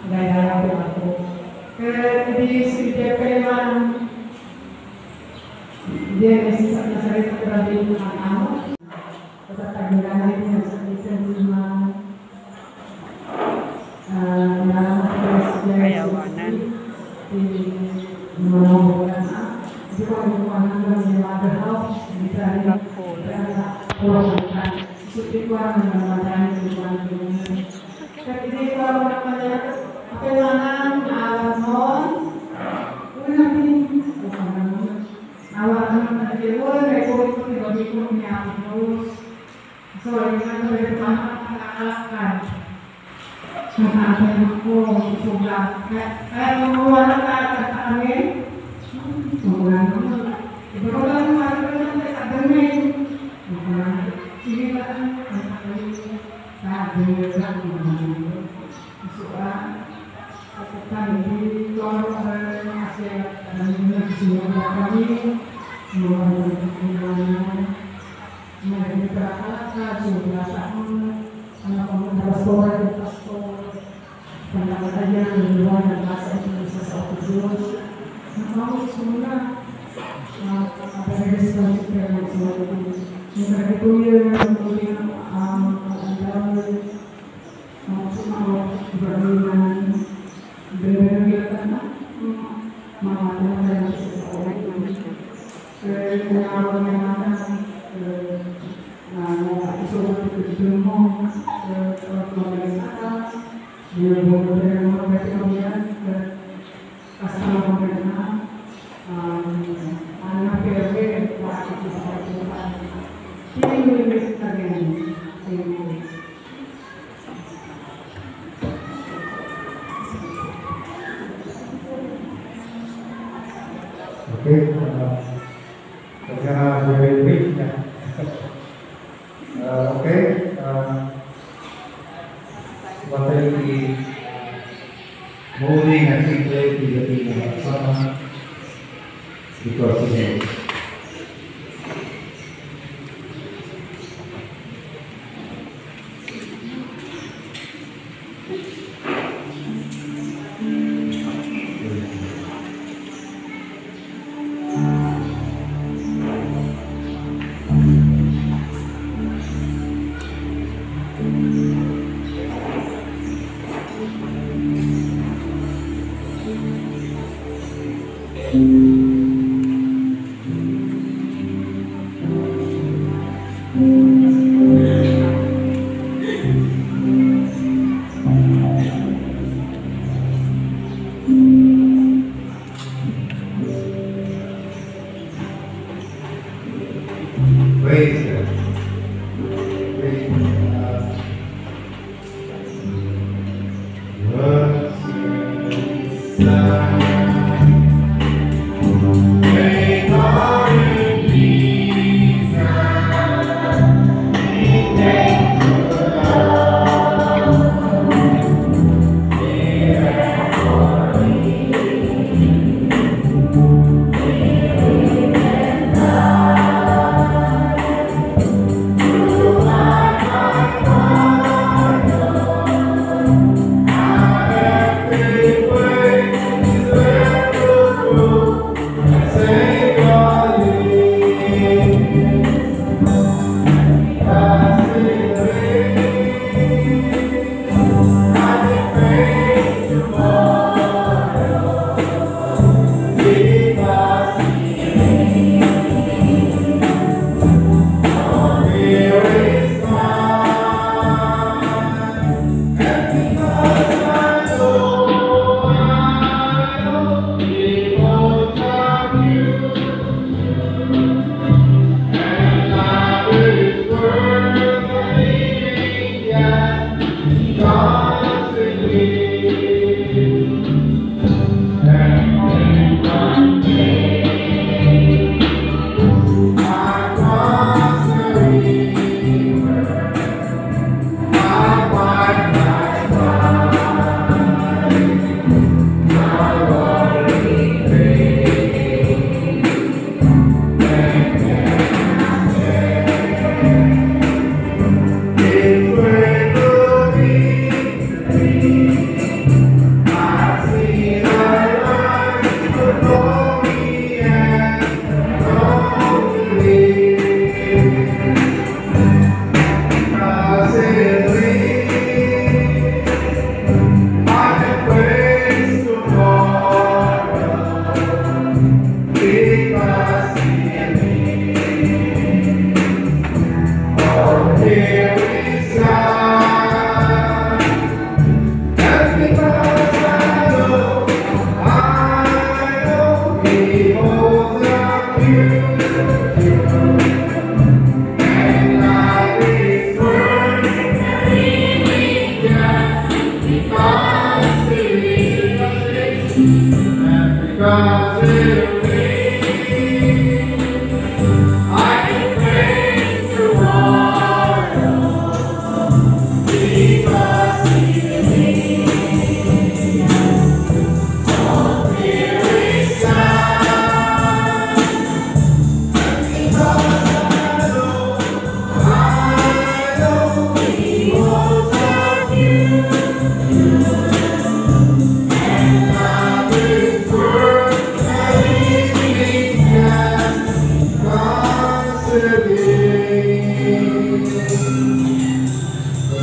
Gaya ko ako. Kaya hindi sige kayo man dia nasa sarili ko rin yung mga amo. Patatagilan niya sa isang mga nalaman ko siya Kayawanan. mga buwan na. Hindi ko ang mga ng mother house. Hindi tayo na pulang ka. Susutin ko ang mga madami sa mga buwan. Kaya hindi ko ang mga kailangan alam nun. Unang awal naman nag-iwan, may kulit ko niya ang news. So, yung ano rin naman nakakalakan. So, Nakakaya ako, sobra. Kaya mawala ka sa amin. Sobra naman. Iba ko lang naman sa amin. Sige ba? Sabi lang naman. So, ako kami, kalau masih ada yang semua kami, semua menjadi berapa jumlah anak pastor, pendapat aja di luar dan bahasa Indonesia satu terus, mau semua apa yang disebutkan dengan semua itu, mereka itu yang kemudian mau berminat berminat mama dan seseorang yang Oke, secara lebih ya. Oke, seperti Muli nanti tidak sama di kursi ini. Praise God. Thank you.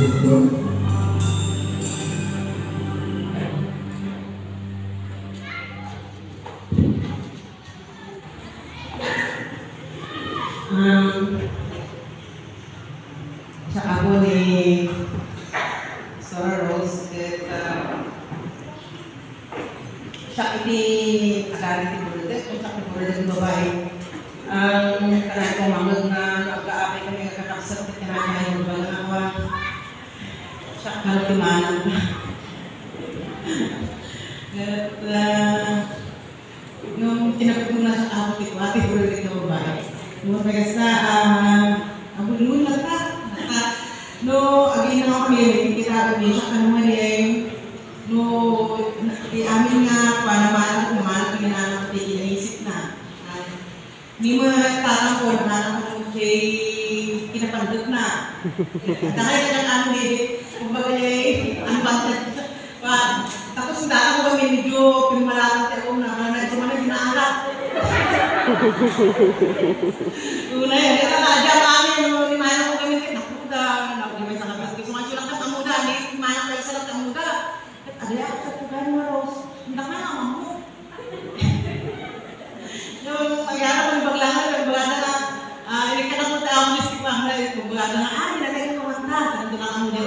Sa ako ni Sarah Rose siya iti agarin ti Burudet kung sa Burudet ng babae ang kanang kumangag na nag-aapay kami kakakasap at kinakaya yung balang awa siya kalutimanan at yung tinapag na sa ako ati Burudet ng babae yung tagas na ang bulungan na ta no agin na kami kita kami siya naman no amin nga para naman pinanang naisip na hindi mo tatangko na kay kinapandot na dahil ka ng ano kumbaga ang bantad tapos daan ko kami medyo pinmalakot ako na sa mga ginaalak una yan kaya nadya kami limayan ko kami nakuda nakulimay sa kapit gusto nga silang katamuda limayan kayo sa katamuda at agaya ako sa tugan mo Rose hindi ka na mo yung agaya ko yung baglangan na hindi ka na punta ako mistik lang yung baglangan na nilagay ko kumanta sa nandun lang ang muli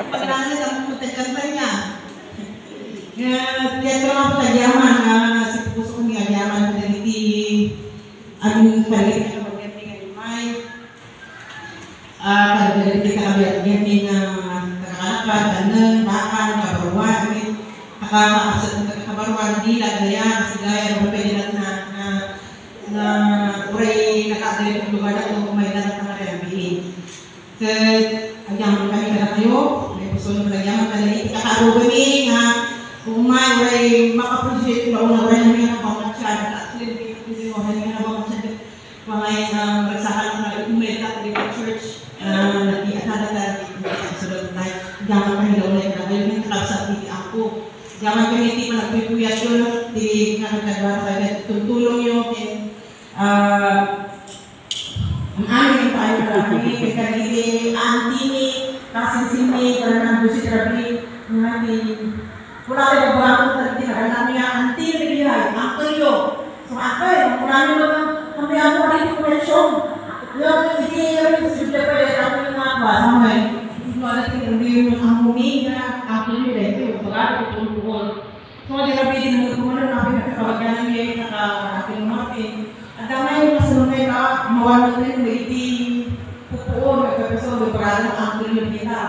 paglangan na ang punta niya kaya ito lang po tagyaman sa puso ko niya tagyaman na hindi ang palit na magandang ngayon may pagdaliti ka abiyat-ganding kakalakad, tanang, bakan, kabaruan nakakasat ng kabaruan dila, gaya, kasi gaya na pwede natin na uray nakakadaliti ng lugar na ito kung may lahat ng karabihin agyaman kami ka kayo may puso ng agyaman ka na ikakaroon kami nga kung may uray makaproject na unang uray namin ang pamatsyan actually hindi mo hangin na pamatsyan mga magsahan na umeda at the church nag-iatala sunod na gaman kami daw na kayo yung nakasap dito ako gaman kami hindi pa nagpipuyat yun di nakagagawa kayo tutulong yun ang aming tayo kami kagili auntie ni kasinsini para nang busi grabe ng ating wala tayo bagong tadi na namin ang auntie ni Lihay uncle yun so ako marami naman kami ako rin yung question yung hindi yung simple pa rin ako yung mga sama hindi mo alam yung amumi na ako yun ito yung pagkakit yung tukol so grabe din mo kumano namin nakakawagan namin nakakarating natin at damay yung masunod na mawala na yung lady pupuon nagkapiso yung pagkakit ng uncle yun kita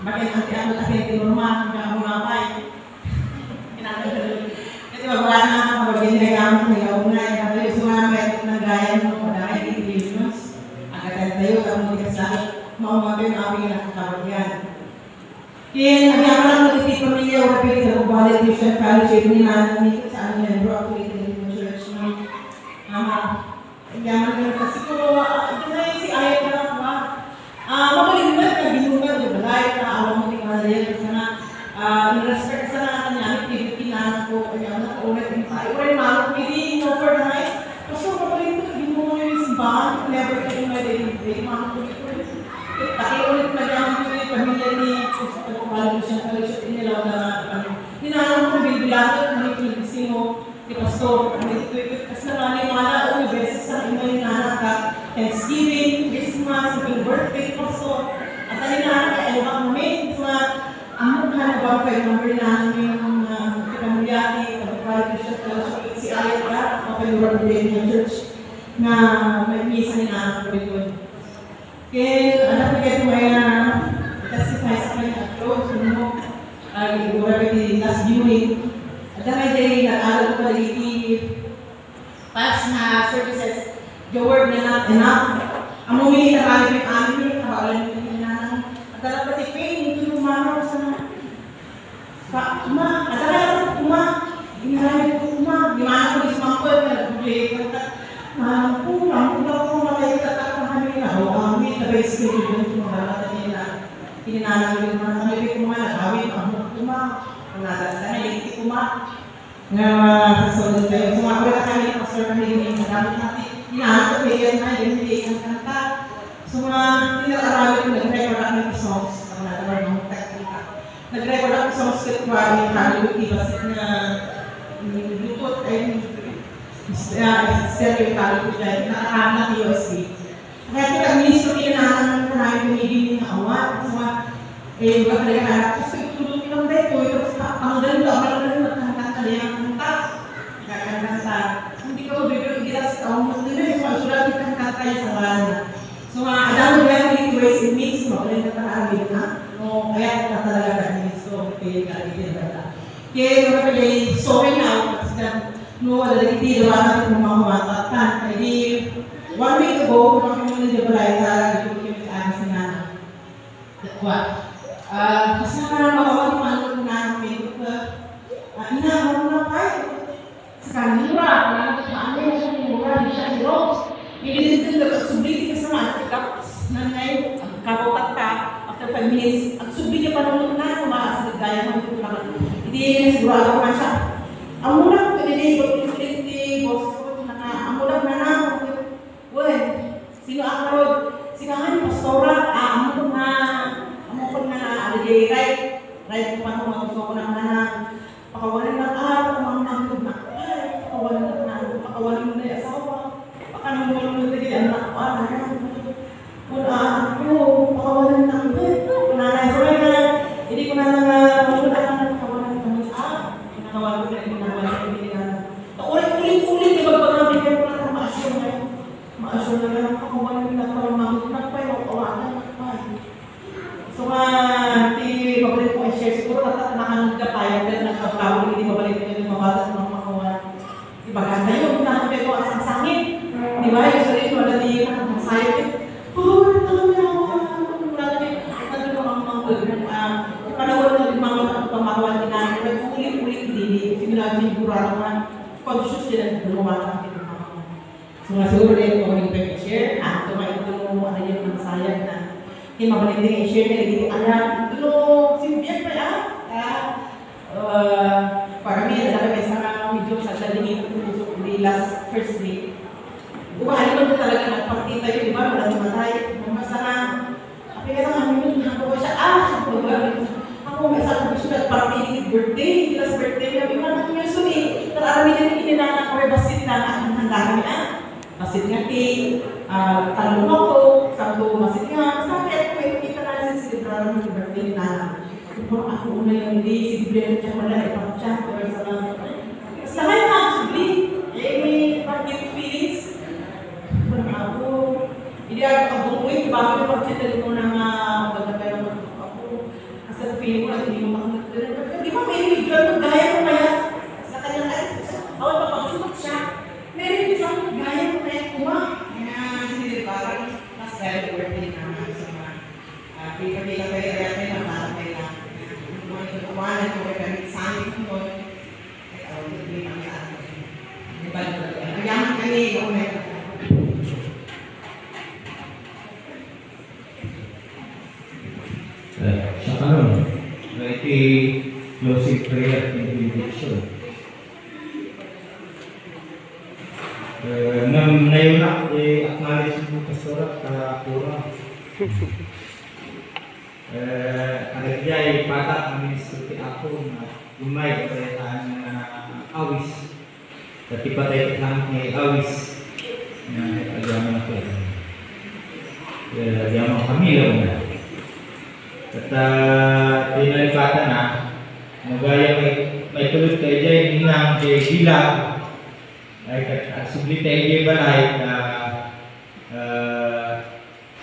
bakit ang akin tinurman hanggang mapay kasi wala na ako kapag ginagamit nila unay kapag yung sumamit ng gaya mo padamay di Christmas agad tayo kung hindi ka sa maumagay ng aming nakakabagyan kaya nagyama lang mag-isip pamilya o kapit na Ubalik Christian Fellowship ni namin sa amin yan bro actually in the church nagyama lang kasi ko si Ayat na lang ba mabalinggan na binungan yung balay na alam mo tingnan na yan kasi na in-respect sa na kanya pinanahan ko kaya na ulit yung tayo ulit malok hindi no for the night kasi mabalinggan na binungan yung simbahan never ka yung may malok ulit taki ulit nagyaman ko yung pamilya ni pagkumalang siya fellowship inilaw na hinahanap ko bilbilatot na yung sino ni pastor kasi naman yung mga ulit beses sa ino yung nahanap ka Thanksgiving, Christmas, yung birthday, pastor. At alin na kaya yung mga moment na ang mukha na ba kayo number na yung kikamulyati, kapag siya si Ayat ka, kapag birthday ng church na may misa ni anak ko ito. Kaya anak ko kayo may testify sa kanya at close, mo, grabe di last viewing. At dahil day, nag-aral ko pala past na services, the word na not enough. Ang mumili na kami yung amin, kawalan yung nanang. At talagang pati pain, hindi umamaw sa at talagang ginarami ko gimana ko di sumangkot na nag-play ko. Kulang ko matay tatakang kami na kami, tabay schedule doon kung magalata nila. Kininalang yung mga kami nagawin, ang nadasana, hindi nga sasunod kayo. So, ako na kami, pastor kami yung nagamit natin. Hinahanap ko yan na, yung hindi ang kanta. So, pinag-aralin kuha ni Kalimuti basit na lupot ay stereo Kalimuti dahil nakakahanap ng USB. Kaya kita ministro kinanahan na namin kumigil ng awa. Kasi baka talaga anak ko sa itulong lang dahil ko. Tapos panggaling ko, ako lang magkakanta din ang kanta. Kakanta. Hindi ko bibiro kita sa taong magdala. So, sulat kita kanta tayo sa wala. So, adamo yan dito ways and means mo. Kaya natakaragin na. No, kaya kita talaga kami. So, kaya kakigil na. Kaya mga kaya, sorry na. Kasi no, wala lagi dito. Wala natin mga kumatatan. Kaya 1 week ago, kami muna di balay na dito kami sa anas na nana. Kasi naman makawag yung ano na namin. Inahaw na kayo. Sa kanila, ano yung siya ni Mura, di siya ni Rose. Hindi din dapat subli ka sa mga tapos nanay, kapotat ka, after 5 minutes, at subli niya pa naman na, kumakas na gaya ng ito naman. Hindi sigurado ko na siya. Ang muna ko, hindi ko boses ko, ang muna na na, well, sino ang karod? Sinahan, pastora, amo ko na aligay, right ko pa nung gusto ko ng nanang, pakawalan na mga nangtog na, pakawalan mo na yung asawa, pakanong mo na tagi, anak ko, pakawalan na ako, nanay, so hindi ko na pakawalan na pinakawalan ko na, ulit-ulit, di ba pag-nabigyan ko na maasyon na yun. Maasyon na lang ako wala nila parang magpapay o kawanan magpapay. So di mabalik ko i-share siguro nakanag ka tayo dahil nagpapawag hindi mabalik ko yung mabatas ng makawan. Diba ganda yun, nakapit ko asang sangit. Diba yung sarili ko wala di nakapasayot eh. Nagano panawal na mga pamakawan din namin. Ulit-ulit din. Simula siguro naman conscious din ang gumawa ng so, siguro din kung hindi pwede i-share, tumayin ko mo ano yung masayang na hindi mabalik din i-share na hindi alam. Ito simbiyan pa para may alam may sa video sa daling puso di last first day. Umahalin mo talaga nagparty tayo, di ba? Wala tumatay. Basta na, apin ka sa kami yun, ako siya, siya po ba? Ako may sa kami siya nagparty birthday, last birthday niya, di ba? Yung suni, narami na ininana ko, may basit na ang handa kami basit nga talong ako, sambo basit nga, sakit, may kita na sa celebrarang ng birthday ni Nana. Kung ako una yung hindi, siguro siya wala, ipang-chat, pero sa ngayon na, sigli, may pag-give feelings. Ako, hindi ako kabunguin, bago yung pag-chat mo na nga, magagaya mo ako. Kasi feeling ko, hindi mo makakagaya. Di ba may video mo, gaya mo kaya? Sa kanyang ay, bawal pa pag-sumat siya. Meron din siya, gaya mo kaya kuma. Kaya sinilibaran, mas gaya birthday naman sa mga pipagkita kayo natin na maramay lang. Mga itutuwanan ko kayo kami sa amin ko. Ito, hindi kami sa amin. Di ba, nagyaman kami, sa kanon, iti closing prayer and benediction. Nang nayunak, acknowledge mo pastora ka pura. Karejay patak ng ministro ti ako na umay karetaan na awis. Tapi patay ng awis na agama ko. Agama kami lang na. At pinalikatan na, magaya may tulad kayo dyan, hinang kay Gila, ay sublit tayo dyan balay na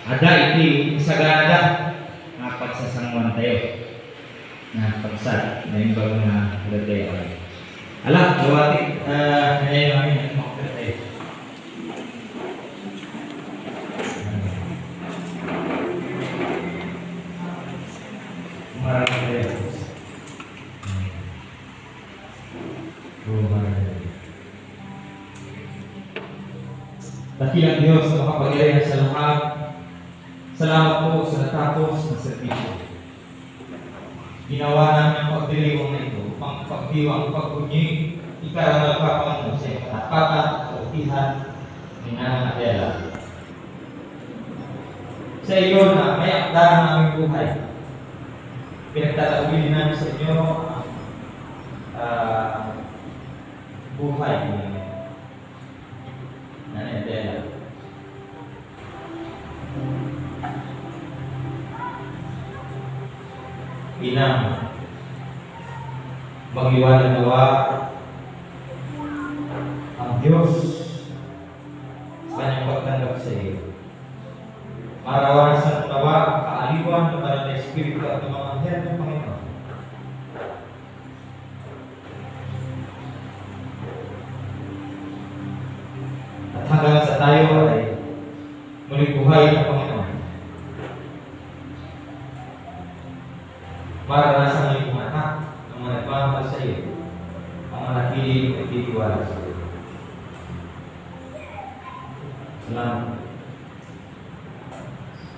ada iti sagada na pagsasangwan tayo na pagsat na yung bago na lagay ay. Alam, gawati, ngayon namin ang makapit tayo. Dakilang Diyos na makapagyarihan sa lahat, salamat po sa natapos na servisyo. Ginawa namin ang pagdiriwang na ito upang pagdiwang pagpunyi, ikaw ang nagpapangalan sa katapatan at kautihan ni Nana Adela. Sa iyo na may akda ng aming buhay, pinagtatagulin namin sa inyo ang buhay ni Nanay Dela. Inang magliwanag nawa ang Diyos sa kanyang pagtanggap sa iyo. Marawasan nawa ang kaaliwan ng banal na Espiritu at ng mga anghel ng Panginoon. At hanggang sa tayo ay muling buhay ng Panginoon. Maranasan mo yung mga anak ng mga nagmamahal sa iyo, ang manatiling nagtitiwala sa iyo. Salamat.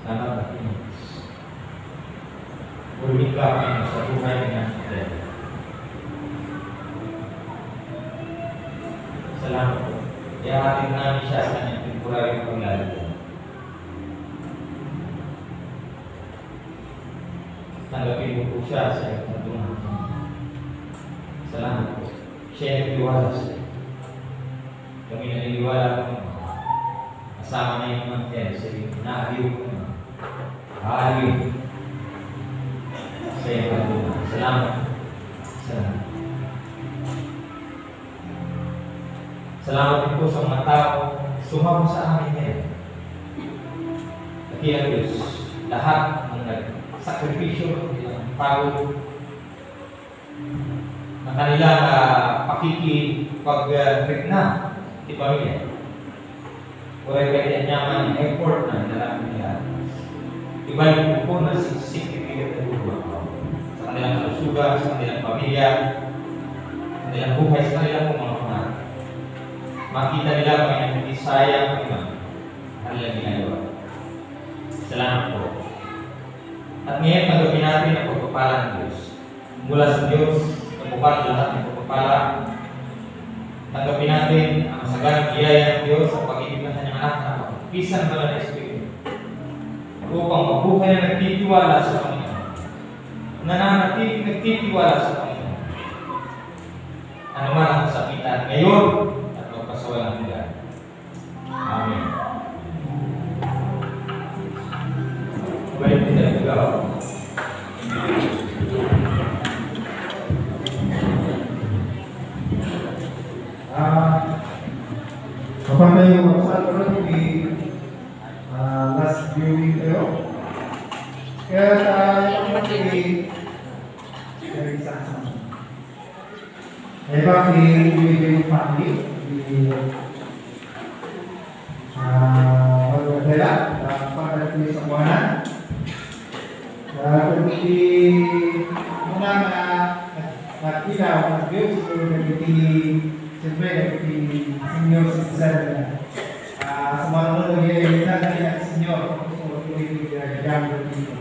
Salamat at Panginoon. Purihin ka Panginoon sa buhay ng natin. Salamat po. Iahatid namin siya sa kanyang temporaryong paglalagyan. Tanggapin mo po siya sa iyong tantungan. Salamat po. Siya ay nagtiwala sa iyo. Kami naniniwala po. Kasama na yung mga kaya sa iyo. Naaliw po naman. Naaliw. Sa iyong tantungan. Salamat. Salamat. Salamat din po sa mga tao sumama sa amin ngayon. Dakilang Diyos, lahat ng nagsakripisyo, ng pagod, ng kanilang pakikipag-regna di pamilya. Kuray kaya nyaman yung effort na nalaman nila. Ibalik po na siksik-sikipigit na buwan sa kanilang kalusugan, sa kanilang pamilya, sa kanilang buhay, sa kanilang mga pangarap. Makita nila kami ng hindi sayang Panginoon kanilang ginagawa. Salamat po. At ngayon, tanggapin natin ang pagpapala ng Diyos. Mula sa Diyos, pagpapala lahat ng pagpapala. Tanggapin natin ang masaganang biyaya ng Diyos sa pag-ibig ng kanyang anak na pagpisan ng ng Espiritu. Upang mabuhay na nagtitiwala sa Panginoon. Nananatiling nagtitiwala sa Panginoon. Ano man ang kasakitan ngayon, sa walang hanggan. Amen. Balik kita juga. Kapag yung masasagot di last viewing tayo. Kaya tayo dari sana. Eva di family. Adalah pada tulis semuanya seperti menang kita waktu seperti seperti senior citizen semua orang dia kita senior seperti jam begitu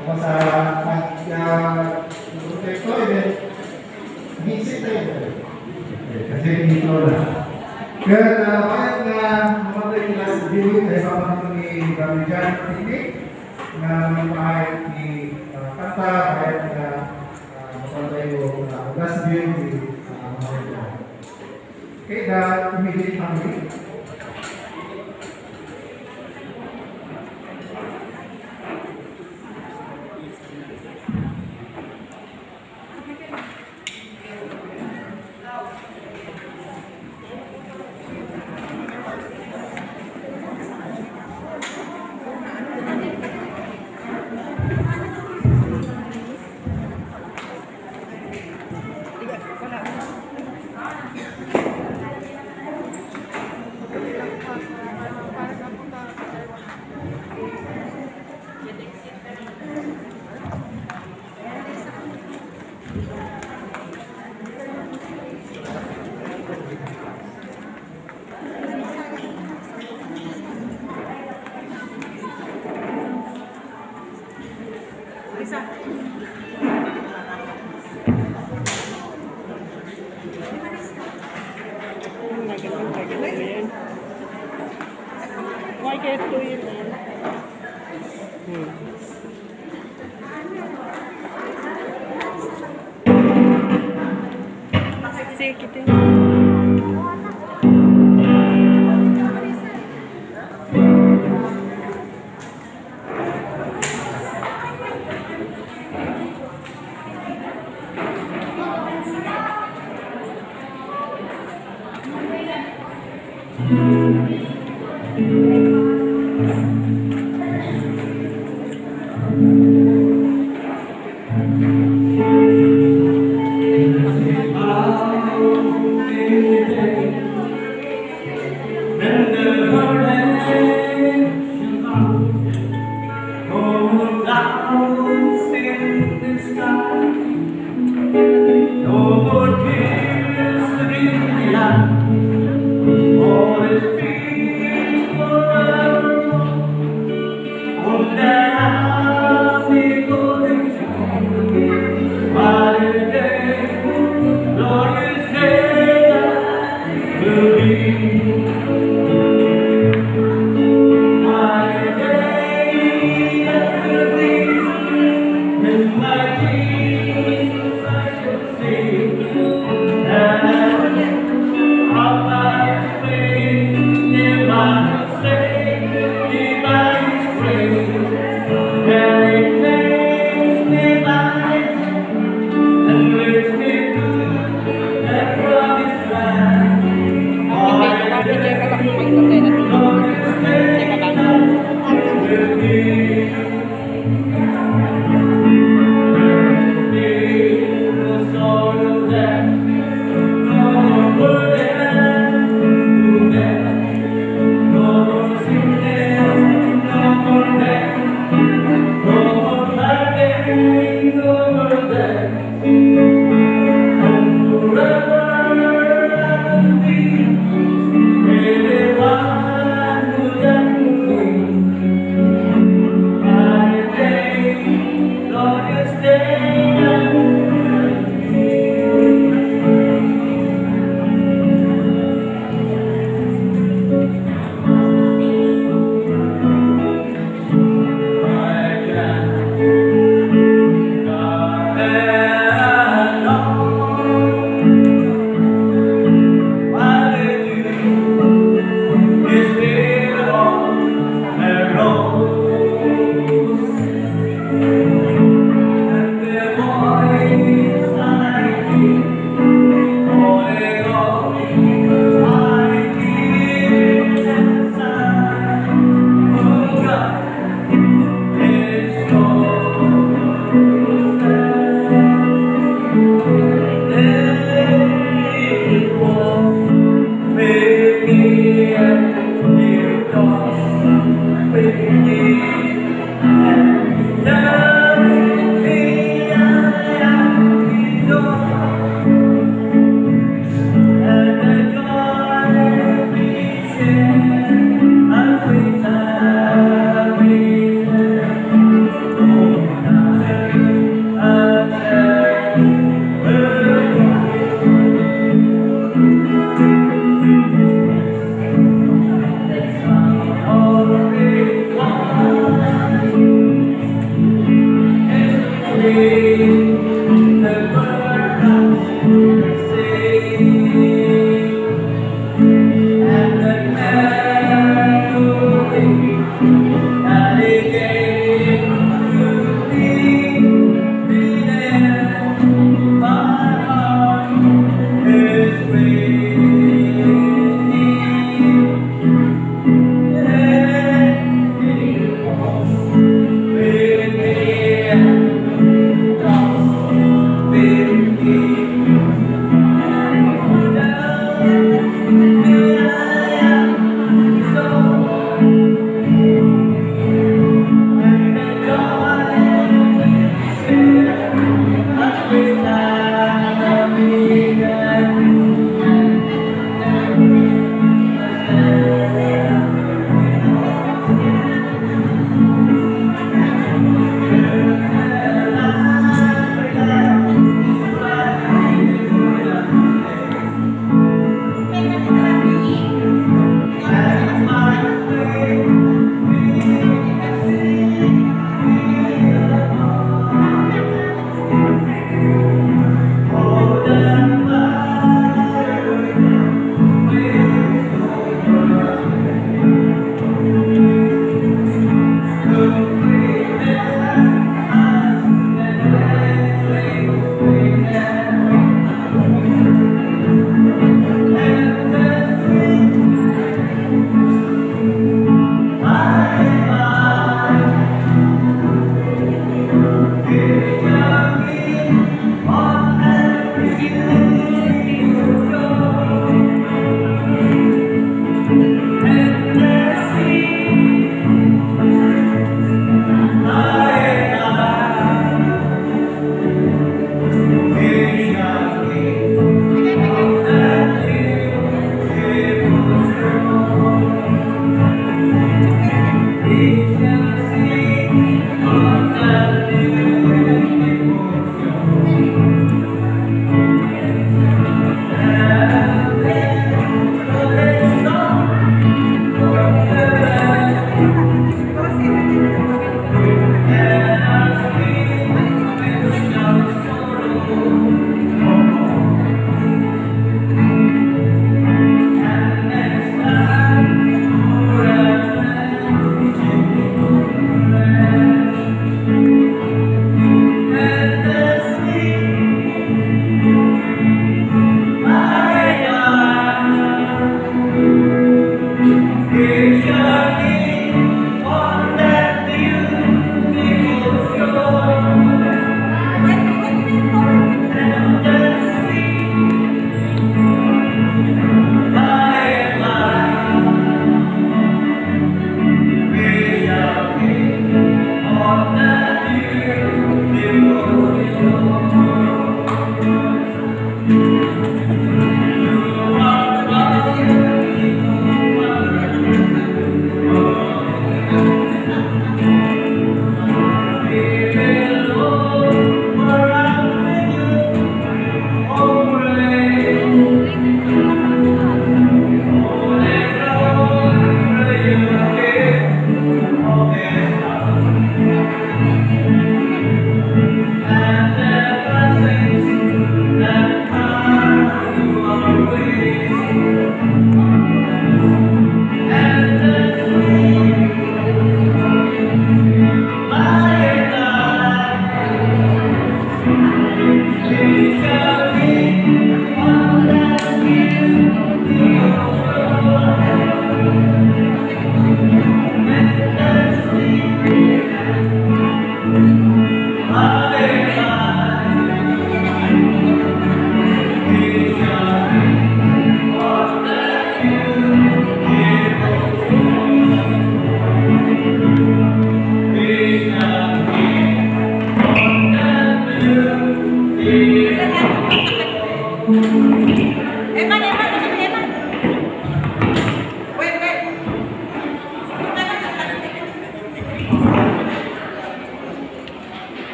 apa salah itu bisa kasi dito na. Kaya bakit nga mamatay nila sa Diyos ay pamanong ni Gamijan Tinik na kahit ni kanta, kahit na mamatay o last Diyos ni Gamijan. Kaya immediate family. Why get to it? Sige, kita.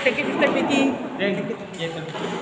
Thank you, Sister Betty.